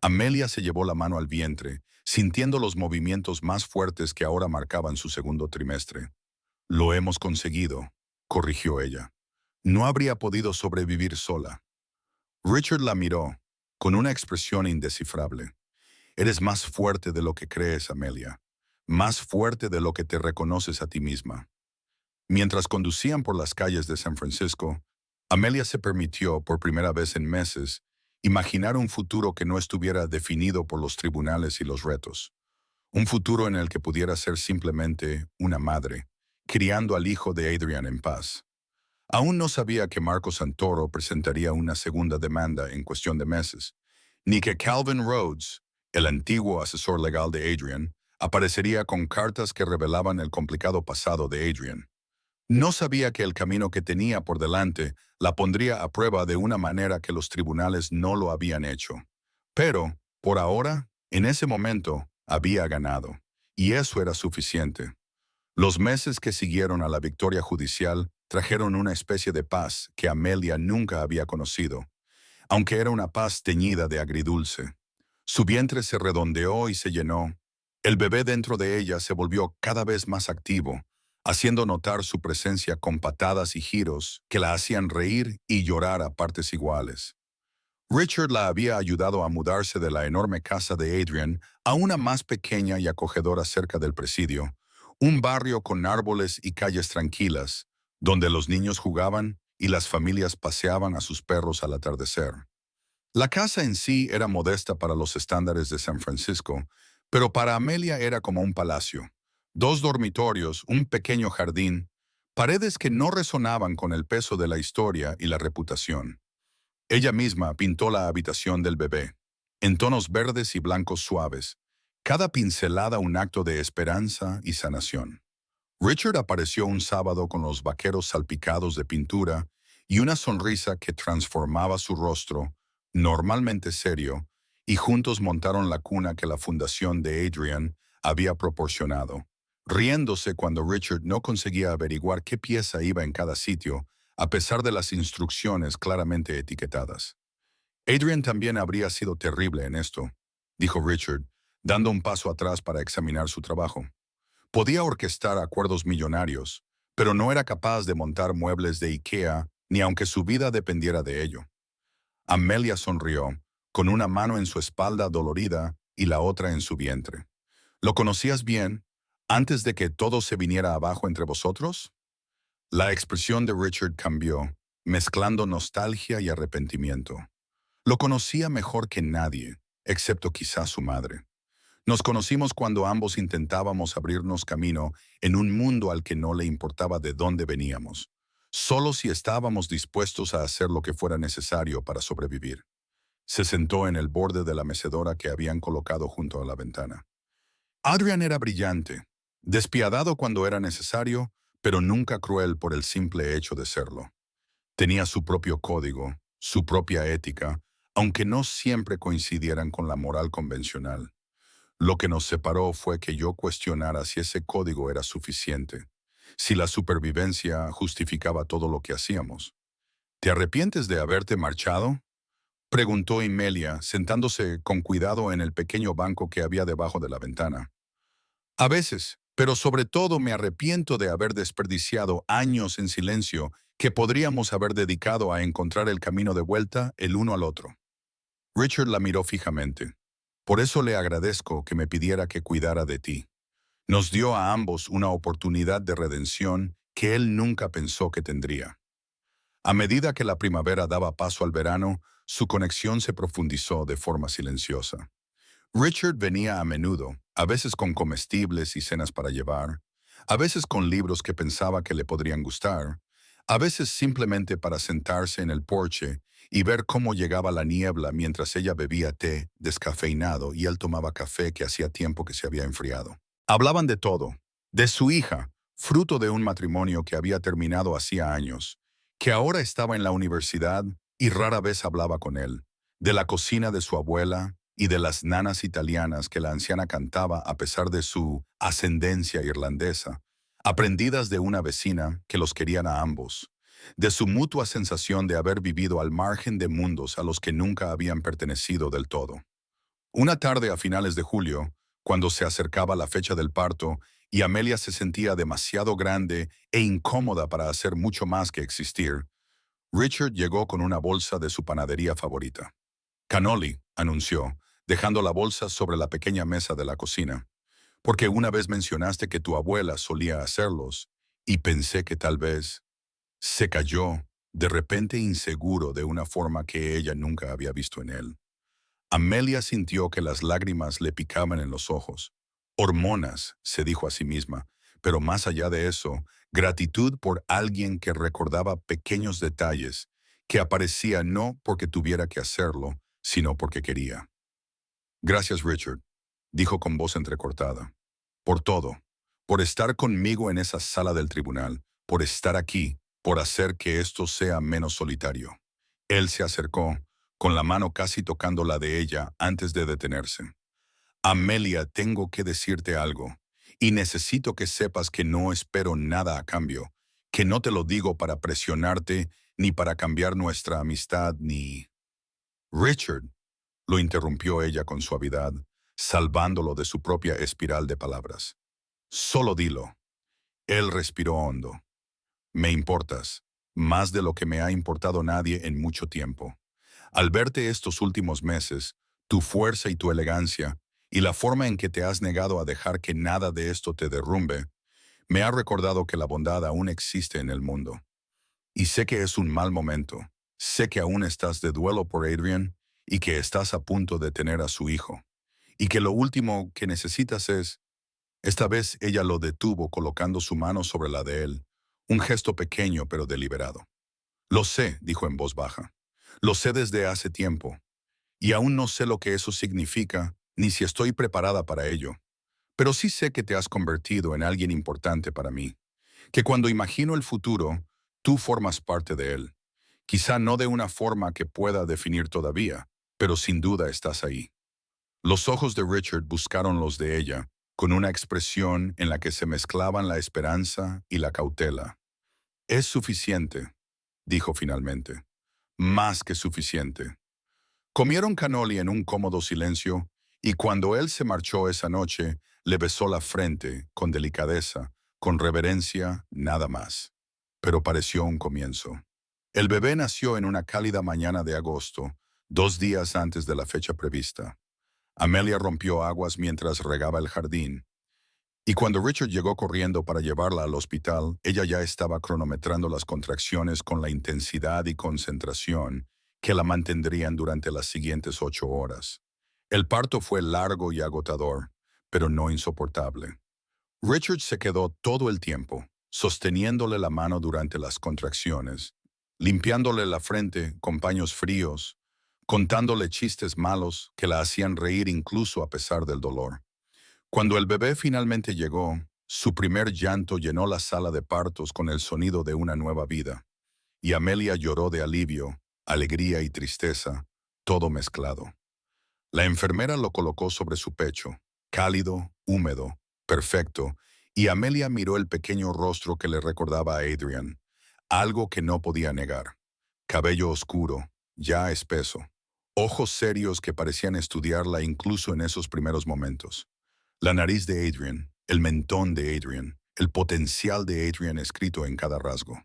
Amelia se llevó la mano al vientre, sintiendo los movimientos más fuertes que ahora marcaban su segundo trimestre. «Lo hemos conseguido», corrigió ella. «No habría podido sobrevivir sola». Richard la miró, con una expresión indescifrable. «Eres más fuerte de lo que crees, Amelia. más fuerte de lo que te reconoces a ti misma. Mientras conducían por las calles de San Francisco, Amelia se permitió, por primera vez en meses, imaginar un futuro que no estuviera definido por los tribunales y los retos. Un futuro en el que pudiera ser simplemente una madre, criando al hijo de Adrian en paz. Aún no sabía que Marco Santoro presentaría una segunda demanda en cuestión de meses, ni que Calvin Rhodes, el antiguo asesor legal de Adrian, aparecería con cartas que revelaban el complicado pasado de Adrian. No sabía que el camino que tenía por delante la pondría a prueba de una manera que los tribunales no lo habían hecho. Pero, por ahora, en ese momento, había ganado, y eso era suficiente. Los meses que siguieron a la victoria judicial trajeron una especie de paz que Amelia nunca había conocido, aunque era una paz teñida de agridulce. Su vientre se redondeó y se llenó. El bebé dentro de ella se volvió cada vez más activo, haciendo notar su presencia con patadas y giros que la hacían reír y llorar a partes iguales. Richard la había ayudado a mudarse de la enorme casa de Adrian a una más pequeña y acogedora cerca del presidio, un barrio con árboles y calles tranquilas, donde los niños jugaban y las familias paseaban a sus perros al atardecer. La casa en sí era modesta para los estándares de San Francisco, pero para Amelia era como un palacio. Dos dormitorios, un pequeño jardín, paredes que no resonaban con el peso de la historia y la reputación. Ella misma pintó la habitación del bebé, en tonos verdes y blancos suaves, cada pincelada un acto de esperanza y sanación. Richard apareció un sábado con los vaqueros salpicados de pintura y una sonrisa que transformaba su rostro, normalmente serio, y juntos montaron la cuna que la fundación de Adrian había proporcionado, riéndose cuando Richard no conseguía averiguar qué pieza iba en cada sitio, a pesar de las instrucciones claramente etiquetadas. Adrian también habría sido terrible en esto, dijo Richard, dando un paso atrás para examinar su trabajo. Podía orquestar acuerdos millonarios, pero no era capaz de montar muebles de IKEA, ni aunque su vida dependiera de ello. Amelia sonrió, con una mano en su espalda dolorida y la otra en su vientre. ¿Lo conocías bien, antes de que todo se viniera abajo entre vosotros? La expresión de Richard cambió, mezclando nostalgia y arrepentimiento. Lo conocía mejor que nadie, excepto quizás su madre. Nos conocimos cuando ambos intentábamos abrirnos camino en un mundo al que no le importaba de dónde veníamos, solo si estábamos dispuestos a hacer lo que fuera necesario para sobrevivir. Se sentó en el borde de la mecedora que habían colocado junto a la ventana. Adrian era brillante, despiadado cuando era necesario, pero nunca cruel por el simple hecho de serlo. Tenía su propio código, su propia ética, aunque no siempre coincidieran con la moral convencional. Lo que nos separó fue que yo cuestionara si ese código era suficiente, si la supervivencia justificaba todo lo que hacíamos. ¿Te arrepientes de haberte marchado?, preguntó Emilia, sentándose con cuidado en el pequeño banco que había debajo de la ventana. A veces, pero sobre todo me arrepiento de haber desperdiciado años en silencio que podríamos haber dedicado a encontrar el camino de vuelta el uno al otro. Richard la miró fijamente. Por eso le agradezco que me pidiera que cuidara de ti. Nos dio a ambos una oportunidad de redención que él nunca pensó que tendría. A medida que la primavera daba paso al verano, su conexión se profundizó de forma silenciosa. Richard venía a menudo, a veces con comestibles y cenas para llevar, a veces con libros que pensaba que le podrían gustar, a veces simplemente para sentarse en el porche y ver cómo llegaba la niebla mientras ella bebía té descafeinado y él tomaba café que hacía tiempo que se había enfriado. Hablaban de todo, de su hija, fruto de un matrimonio que había terminado hacía años, que ahora estaba en la universidad y rara vez hablaba con él, de la cocina de su abuela y de las nanas italianas que la anciana cantaba a pesar de su ascendencia irlandesa, aprendidas de una vecina que los querían a ambos, de su mutua sensación de haber vivido al margen de mundos a los que nunca habían pertenecido del todo. Una tarde a finales de julio, cuando se acercaba la fecha del parto y Amelia se sentía demasiado grande e incómoda para hacer mucho más que existir, Richard llegó con una bolsa de su panadería favorita. Cannoli, anunció, dejando la bolsa sobre la pequeña mesa de la cocina. porque una vez mencionaste que tu abuela solía hacerlos, y pensé que tal vez se calló, de repente inseguro de una forma que ella nunca había visto en él. Amelia sintió que las lágrimas le picaban en los ojos. Hormonas, se dijo a sí misma, pero más allá de eso, gratitud por alguien que recordaba pequeños detalles, que aparecía no porque tuviera que hacerlo, sino porque quería. Gracias, Richard, dijo con voz entrecortada. Por todo, por estar conmigo en esa sala del tribunal, por estar aquí, por hacer que esto sea menos solitario. Él se acercó, con la mano casi tocando la de ella antes de detenerse. Amelia, tengo que decirte algo, y necesito que sepas que no espero nada a cambio, que no te lo digo para presionarte, ni para cambiar nuestra amistad, ni... Richard, lo interrumpió ella con suavidad, salvándolo de su propia espiral de palabras. Solo dilo. Él respiró hondo. Me importas, más de lo que me ha importado nadie en mucho tiempo. Al verte estos últimos meses, tu fuerza y tu elegancia, y la forma en que te has negado a dejar que nada de esto te derrumbe, me ha recordado que la bondad aún existe en el mundo. Y sé que es un mal momento. Sé que aún estás de duelo por Adrian y que estás a punto de tener a su hijo. Y que lo último que necesitas es... Esta vez ella lo detuvo colocando su mano sobre la de él, un gesto pequeño pero deliberado. Lo sé, dijo en voz baja. Lo sé desde hace tiempo, y aún no sé lo que eso significa, ni si estoy preparada para ello. Pero sí sé que te has convertido en alguien importante para mí, que cuando imagino el futuro, tú formas parte de él. Quizá no de una forma que pueda definir todavía, pero sin duda estás ahí. Los ojos de Richard buscaron los de ella, con una expresión en la que se mezclaban la esperanza y la cautela. Es suficiente, dijo finalmente. Más que suficiente. Comieron cannoli en un cómodo silencio, y cuando él se marchó esa noche, le besó la frente, con delicadeza, con reverencia, nada más. Pero pareció un comienzo. El bebé nació en una cálida mañana de agosto, 2 días antes de la fecha prevista. Amelia rompió aguas mientras regaba el jardín, y cuando Richard llegó corriendo para llevarla al hospital, ella ya estaba cronometrando las contracciones con la intensidad y concentración que la mantendrían durante las siguientes 8 horas. El parto fue largo y agotador, pero no insoportable. Richard se quedó todo el tiempo, sosteniéndole la mano durante las contracciones, limpiándole la frente con paños fríos, contándole chistes malos que la hacían reír incluso a pesar del dolor. Cuando el bebé finalmente llegó, su primer llanto llenó la sala de partos con el sonido de una nueva vida, y Amelia lloró de alivio, alegría y tristeza, todo mezclado. La enfermera lo colocó sobre su pecho, cálido, húmedo, perfecto, y Amelia miró el pequeño rostro que le recordaba a Adrian, algo que no podía negar. Cabello oscuro, ya espeso, ojos serios que parecían estudiarla incluso en esos primeros momentos. La nariz de Adrian, el mentón de Adrian, el potencial de Adrian escrito en cada rasgo.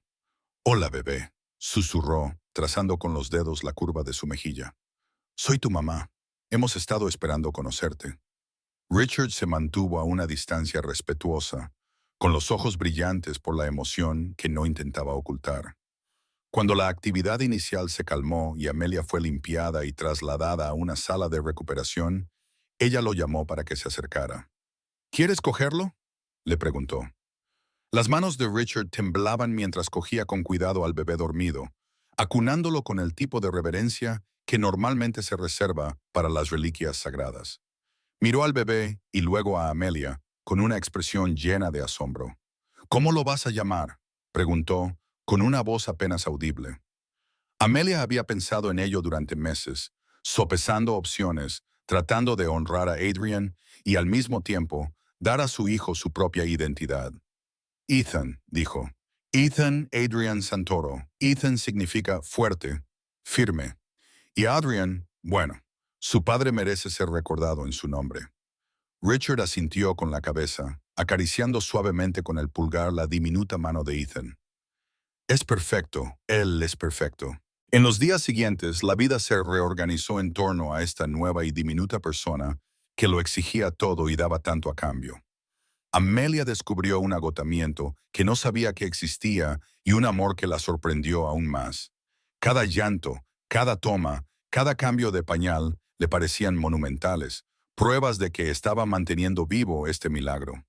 Hola, bebé, susurró, trazando con los dedos la curva de su mejilla. Soy tu mamá. Hemos estado esperando conocerte. Richard se mantuvo a una distancia respetuosa, con los ojos brillantes por la emoción que no intentaba ocultar. Cuando la actividad inicial se calmó y Amelia fue limpiada y trasladada a una sala de recuperación, ella lo llamó para que se acercara. ¿Quieres cogerlo?, le preguntó. Las manos de Richard temblaban mientras cogía con cuidado al bebé dormido, acunándolo con el tipo de reverencia que normalmente se reserva para las reliquias sagradas. Miró al bebé y luego a Amelia, con una expresión llena de asombro. ¿Cómo lo vas a llamar?, preguntó, con una voz apenas audible. Amelia había pensado en ello durante meses, sopesando opciones, tratando de honrar a Adrian y al mismo tiempo dar a su hijo su propia identidad. Ethan, dijo. Ethan Adrian Santoro. Ethan significa fuerte, firme. Y Adrian, bueno, su padre merece ser recordado en su nombre. Richard asintió con la cabeza, acariciando suavemente con el pulgar la diminuta mano de Ethan. Es perfecto, él es perfecto. En los días siguientes, la vida se reorganizó en torno a esta nueva y diminuta persona que lo exigía todo y daba tanto a cambio. Amelia descubrió un agotamiento que no sabía que existía y un amor que la sorprendió aún más. Cada llanto, cada toma, cada cambio de pañal le parecían monumentales, pruebas de que estaba manteniendo vivo este milagro.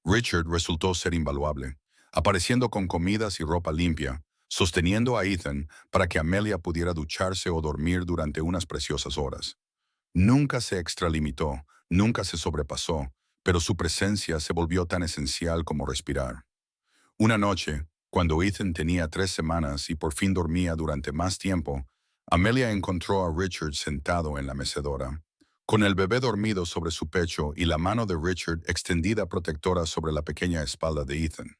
Richard resultó ser invaluable, apareciendo con comidas y ropa limpia, sosteniendo a Ethan para que Amelia pudiera ducharse o dormir durante unas preciosas horas. Nunca se extralimitó, nunca se sobrepasó, pero su presencia se volvió tan esencial como respirar. Una noche, cuando Ethan tenía 3 semanas y por fin dormía durante más tiempo, Amelia encontró a Richard sentado en la mecedora, con el bebé dormido sobre su pecho y la mano de Richard extendida protectora sobre la pequeña espalda de Ethan.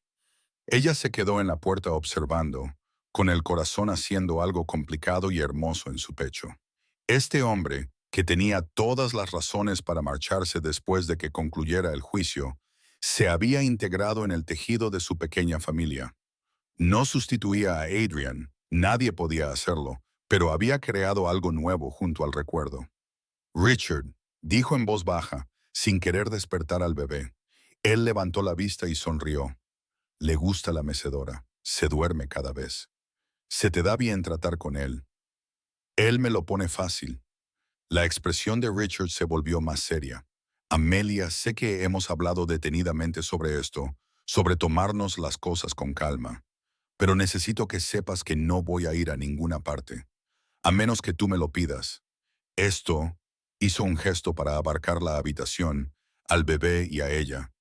Ella se quedó en la puerta observando, con el corazón haciendo algo complicado y hermoso en su pecho. Este hombre, que tenía todas las razones para marcharse después de que concluyera el juicio, se había integrado en el tejido de su pequeña familia. No sustituía a Adrian, nadie podía hacerlo, pero había creado algo nuevo junto al recuerdo. Richard, dijo en voz baja, sin querer despertar al bebé. Él levantó la vista y sonrió. Le gusta la mecedora, se duerme cada vez. Se te da bien tratar con él. Él me lo pone fácil. La expresión de Richard se volvió más seria. Amelia, sé que hemos hablado detenidamente sobre esto, sobre tomarnos las cosas con calma, pero necesito que sepas que no voy a ir a ninguna parte, a menos que tú me lo pidas. Esto hizo un gesto para abarcar la habitación, al bebé y a ella.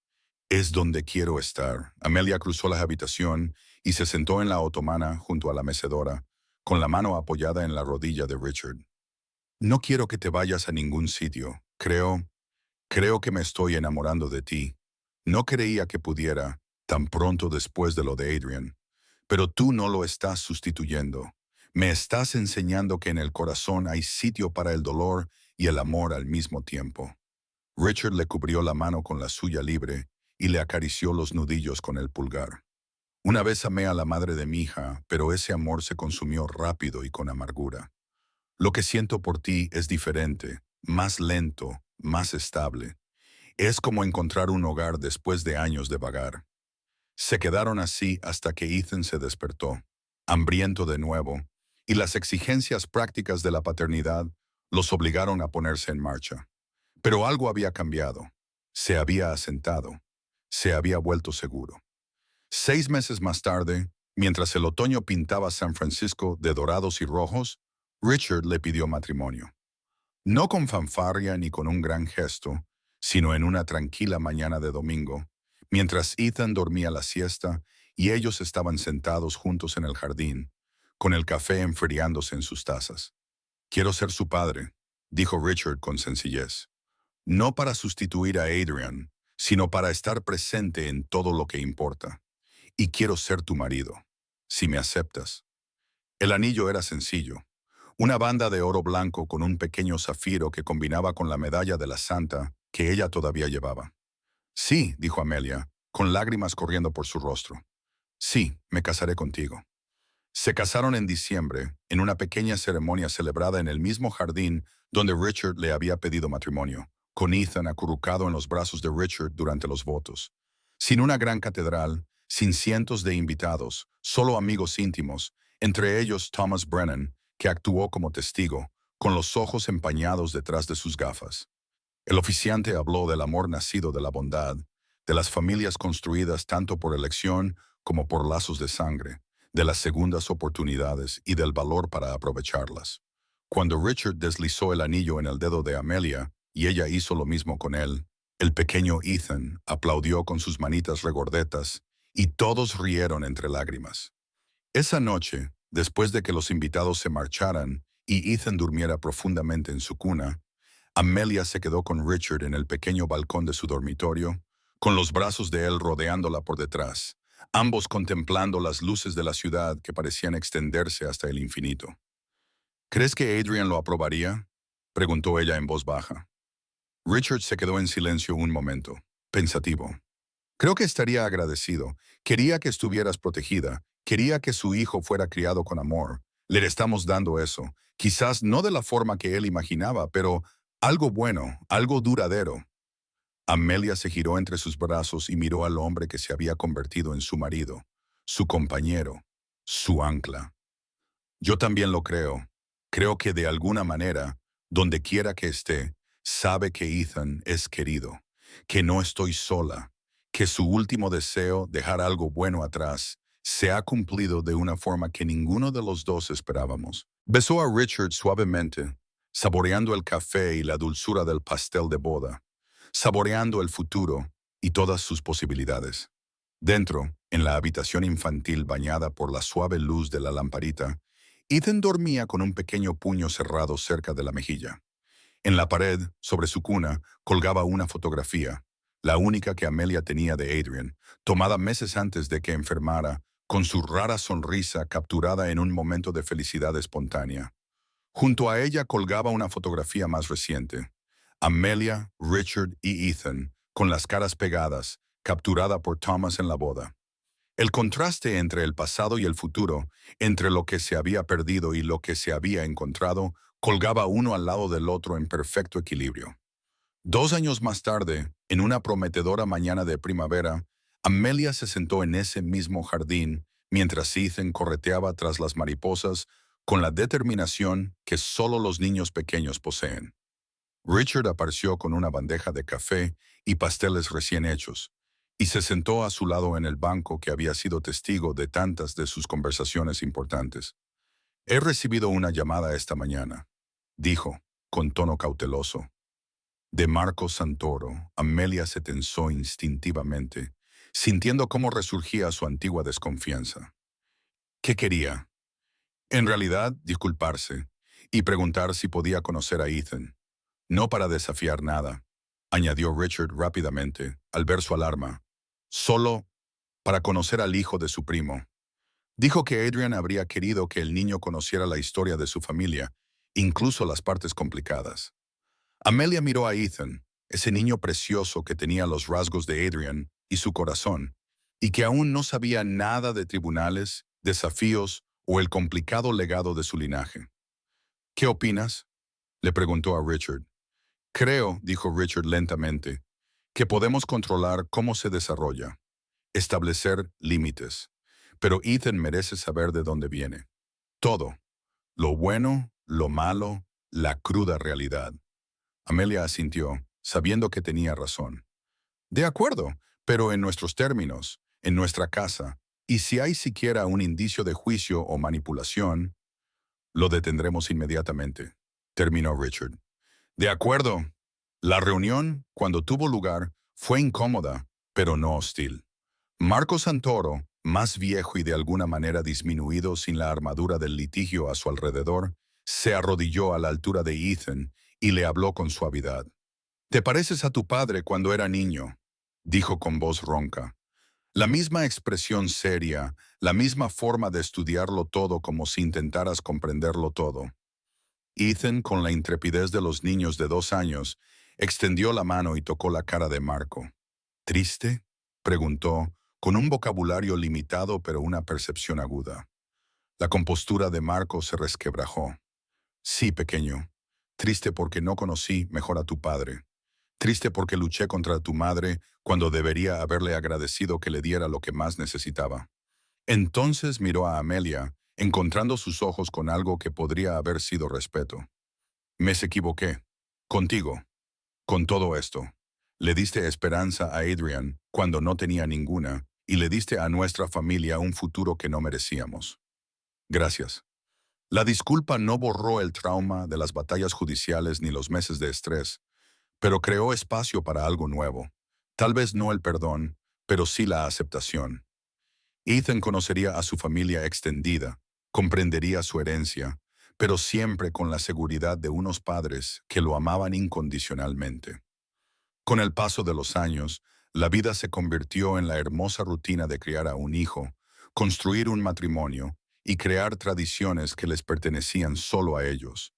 Es donde quiero estar. Amelia cruzó la habitación y se sentó en la otomana junto a la mecedora, con la mano apoyada en la rodilla de Richard. No quiero que te vayas a ningún sitio. Creo que me estoy enamorando de ti. No creía que pudiera, tan pronto después de lo de Adrian. Pero tú no lo estás sustituyendo. Me estás enseñando que en el corazón hay sitio para el dolor y el amor al mismo tiempo. Richard le cubrió la mano con la suya libre y le acarició los nudillos con el pulgar. Una vez amé a la madre de mi hija, pero ese amor se consumió rápido y con amargura. Lo que siento por ti es diferente, más lento, más estable. Es como encontrar un hogar después de años de vagar. Se quedaron así hasta que Ethan se despertó, hambriento de nuevo, y las exigencias prácticas de la paternidad los obligaron a ponerse en marcha. Pero algo había cambiado. Se había asentado. Se había vuelto seguro. 6 meses más tarde, mientras el otoño pintaba San Francisco de dorados y rojos, Richard le pidió matrimonio. No con fanfarria ni con un gran gesto, sino en una tranquila mañana de domingo, mientras Ethan dormía la siesta y ellos estaban sentados juntos en el jardín, con el café enfriándose en sus tazas. Quiero ser su padre, dijo Richard con sencillez. No para sustituir a Adrian, sino para estar presente en todo lo que importa. Y quiero ser tu marido, si me aceptas. El anillo era sencillo. Una banda de oro blanco con un pequeño zafiro que combinaba con la medalla de la santa que ella todavía llevaba. Sí, dijo Amelia, con lágrimas corriendo por su rostro. Sí, me casaré contigo. Se casaron en diciembre, en una pequeña ceremonia celebrada en el mismo jardín donde Richard le había pedido matrimonio, con Ethan acurrucado en los brazos de Richard durante los votos. Sin una gran catedral, sin cientos de invitados, solo amigos íntimos, entre ellos Thomas Brennan, que actuó como testigo, con los ojos empañados detrás de sus gafas. El oficiante habló del amor nacido de la bondad, de las familias construidas tanto por elección como por lazos de sangre, de las segundas oportunidades y del valor para aprovecharlas. Cuando Richard deslizó el anillo en el dedo de Amelia, y ella hizo lo mismo con él, el pequeño Ethan aplaudió con sus manitas regordetas, y todos rieron entre lágrimas. Esa noche, después de que los invitados se marcharan y Ethan durmiera profundamente en su cuna, Amelia se quedó con Richard en el pequeño balcón de su dormitorio, con los brazos de él rodeándola por detrás, ambos contemplando las luces de la ciudad que parecían extenderse hasta el infinito. ¿Crees que Adrian lo aprobaría?, preguntó ella en voz baja. Richard se quedó en silencio un momento, pensativo. Creo que estaría agradecido. Quería que estuvieras protegida. Quería que su hijo fuera criado con amor. Le estamos dando eso. Quizás no de la forma que él imaginaba, pero Algo bueno, algo duradero. Amelia se giró entre sus brazos y miró al hombre que se había convertido en su marido, su compañero, su ancla. Yo también lo creo. Creo que de alguna manera, donde quiera que esté, sabe que Ethan es querido, que no estoy sola, que su último deseo, dejar algo bueno atrás, se ha cumplido de una forma que ninguno de los dos esperábamos. Besó a Richard suavemente, saboreando el café y la dulzura del pastel de boda, saboreando el futuro y todas sus posibilidades. Dentro, en la habitación infantil bañada por la suave luz de la lamparita, Ethan dormía con un pequeño puño cerrado cerca de la mejilla. En la pared, sobre su cuna, colgaba una fotografía, la única que Amelia tenía de Adrian, tomada meses antes de que enfermara, con su rara sonrisa capturada en un momento de felicidad espontánea. Junto a ella colgaba una fotografía más reciente. Amelia, Richard y Ethan, con las caras pegadas, capturada por Thomas en la boda. El contraste entre el pasado y el futuro, entre lo que se había perdido y lo que se había encontrado, colgaba uno al lado del otro en perfecto equilibrio. 2 años más tarde, en una prometedora mañana de primavera, Amelia se sentó en ese mismo jardín mientras Ethan correteaba tras las mariposas con la determinación que solo los niños pequeños poseen. Richard apareció con una bandeja de café y pasteles recién hechos, y se sentó a su lado en el banco que había sido testigo de tantas de sus conversaciones importantes. He recibido una llamada esta mañana, dijo, con tono cauteloso. De Marco Santoro. Amelia se tensó instintivamente, sintiendo cómo resurgía su antigua desconfianza. ¿Qué quería? En realidad, disculparse y preguntar si podía conocer a Ethan. No para desafiar nada, añadió Richard rápidamente, al ver su alarma. Solo para conocer al hijo de su primo. Dijo que Adrian habría querido que el niño conociera la historia de su familia, incluso las partes complicadas. Amelia miró a Ethan, ese niño precioso que tenía los rasgos de Adrian y su corazón, y que aún no sabía nada de tribunales, desafíos o el complicado legado de su linaje. ¿Qué opinas? Le preguntó a Richard. Creo, dijo Richard lentamente, que podemos controlar cómo se desarrolla, establecer límites. Pero Ethan merece saber de dónde viene. Todo, lo bueno, lo malo, la cruda realidad. Amelia asintió, sabiendo que tenía razón. De acuerdo, pero en nuestros términos, en nuestra casa, y si hay siquiera un indicio de juicio o manipulación, lo detendremos inmediatamente, terminó Richard. De acuerdo. La reunión, cuando tuvo lugar, fue incómoda, pero no hostil. Marco Santoro, más viejo y de alguna manera disminuido sin la armadura del litigio a su alrededor, se arrodilló a la altura de Ethan y le habló con suavidad. «Te pareces a tu padre cuando era niño», dijo con voz ronca. La misma expresión seria, la misma forma de estudiarlo todo como si intentaras comprenderlo todo. Ethan, con la intrepidez de los niños de 2 años, extendió la mano y tocó la cara de Marco. ¿Triste?, preguntó, con un vocabulario limitado pero una percepción aguda. La compostura de Marco se resquebrajó. Sí, pequeño. Triste porque no conocí mejor a tu padre. Triste porque luché contra tu madre cuando debería haberle agradecido que le diera lo que más necesitaba. Entonces miró a Amelia, encontrando sus ojos con algo que podría haber sido respeto. Me equivoqué. Contigo. Con todo esto. Le diste esperanza a Adrian cuando no tenía ninguna, y le diste a nuestra familia un futuro que no merecíamos. Gracias. La disculpa no borró el trauma de las batallas judiciales ni los meses de estrés, pero creó espacio para algo nuevo. Tal vez no el perdón, pero sí la aceptación. Ethan conocería a su familia extendida, comprendería su herencia, pero siempre con la seguridad de unos padres que lo amaban incondicionalmente. Con el paso de los años, la vida se convirtió en la hermosa rutina de criar a un hijo, construir un matrimonio y crear tradiciones que les pertenecían solo a ellos.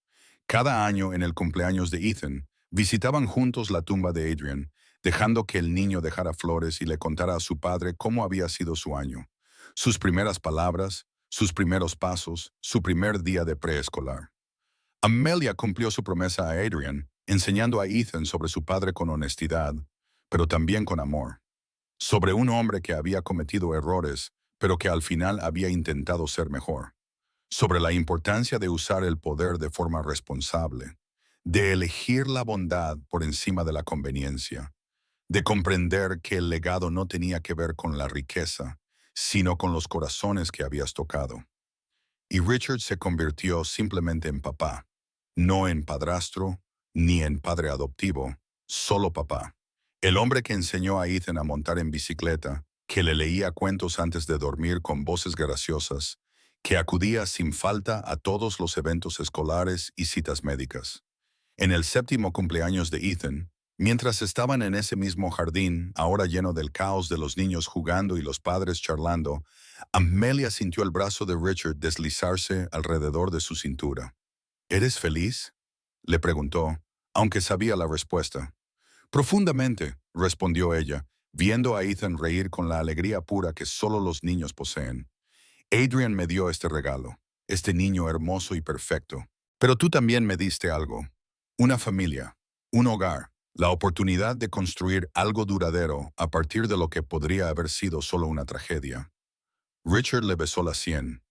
Cada año en el cumpleaños de Ethan, visitaban juntos la tumba de Adrian, dejando que el niño dejara flores y le contara a su padre cómo había sido su año, sus primeras palabras, sus primeros pasos, su primer día de preescolar. Amelia cumplió su promesa a Adrian, enseñando a Ethan sobre su padre con honestidad, pero también con amor, sobre un hombre que había cometido errores, pero que al final había intentado ser mejor, sobre la importancia de usar el poder de forma responsable, de elegir la bondad por encima de la conveniencia, de comprender que el legado no tenía que ver con la riqueza, sino con los corazones que habías tocado. Y Richard se convirtió simplemente en papá, no en padrastro, ni en padre adoptivo, solo papá. El hombre que enseñó a Ethan a montar en bicicleta, que le leía cuentos antes de dormir con voces graciosas, que acudía sin falta a todos los eventos escolares y citas médicas. En el séptimo cumpleaños de Ethan, mientras estaban en ese mismo jardín, ahora lleno del caos de los niños jugando y los padres charlando, Amelia sintió el brazo de Richard deslizarse alrededor de su cintura. ¿Eres feliz?, le preguntó, aunque sabía la respuesta. Profundamente, respondió ella, viendo a Ethan reír con la alegría pura que solo los niños poseen. Adrian me dio este regalo, este niño hermoso y perfecto. Pero tú también me diste algo. Una familia, un hogar, la oportunidad de construir algo duradero a partir de lo que podría haber sido solo una tragedia. Richard le besó la sien.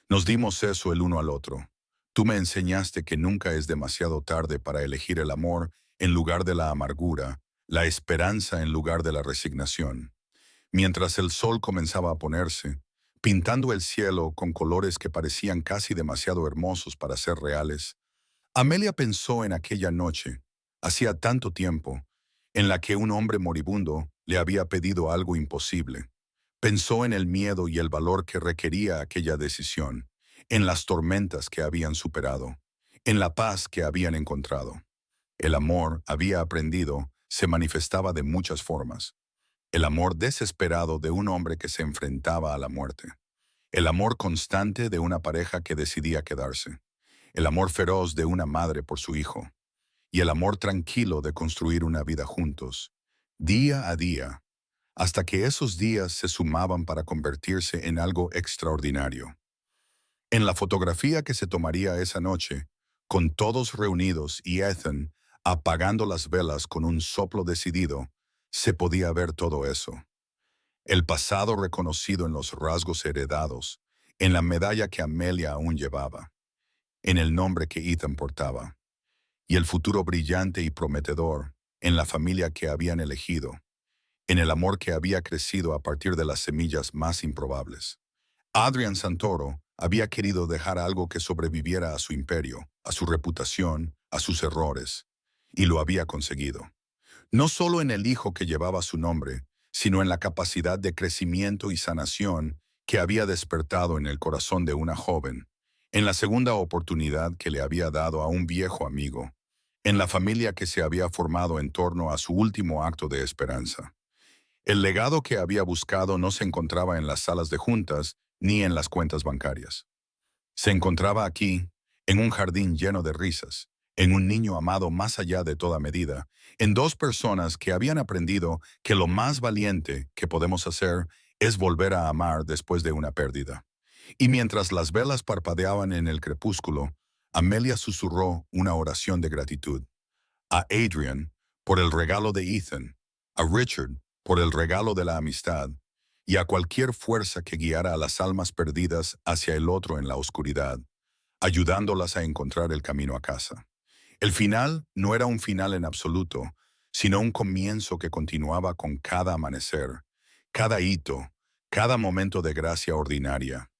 Nos dimos eso el uno al otro. Tú me enseñaste que nunca es demasiado tarde para elegir el amor en lugar de la amargura, la esperanza en lugar de la resignación. Mientras el sol comenzaba a ponerse, pintando el cielo con colores que parecían casi demasiado hermosos para ser reales, Amelia pensó en aquella noche, hacía tanto tiempo, en la que un hombre moribundo le había pedido algo imposible. Pensó en el miedo y el valor que requería aquella decisión, en las tormentas que habían superado, en la paz que habían encontrado. El amor, había aprendido, se manifestaba de muchas formas. El amor desesperado de un hombre que se enfrentaba a la muerte. El amor constante de una pareja que decidía quedarse. El amor feroz de una madre por su hijo. Y el amor tranquilo de construir una vida juntos, día a día, hasta que esos días se sumaban para convertirse en algo extraordinario. En la fotografía que se tomaría esa noche, con todos reunidos y Ethan apagando las velas con un soplo decidido, se podía ver todo eso. El pasado reconocido en los rasgos heredados, en la medalla que Amelia aún llevaba, en el nombre que Ethan portaba, y el futuro brillante y prometedor en la familia que habían elegido, en el amor que había crecido a partir de las semillas más improbables. Adrian Santoro había querido dejar algo que sobreviviera a su imperio, a su reputación, a sus errores, y lo había conseguido. No solo en el hijo que llevaba su nombre, sino en la capacidad de crecimiento y sanación que había despertado en el corazón de una joven, en la segunda oportunidad que le había dado a un viejo amigo, en la familia que se había formado en torno a su último acto de esperanza. El legado que había buscado no se encontraba en las salas de juntas ni en las cuentas bancarias. Se encontraba aquí, en un jardín lleno de risas, en un niño amado más allá de toda medida, en dos personas que habían aprendido que lo más valiente que podemos hacer es volver a amar después de una pérdida. Y mientras las velas parpadeaban en el crepúsculo, Amelia susurró una oración de gratitud. A Adrian, por el regalo de Ethan, a Richard, por el regalo de la amistad, y a cualquier fuerza que guiara a las almas perdidas hacia el otro en la oscuridad, ayudándolas a encontrar el camino a casa. El final no era un final en absoluto, sino un comienzo que continuaba con cada amanecer, cada hito, cada momento de gracia ordinaria.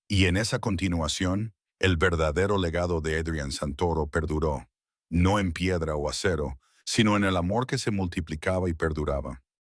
Y en esa continuación, el verdadero legado de Adrian Santoro perduró, no en piedra o acero, sino en el amor que se multiplicaba y perduraba.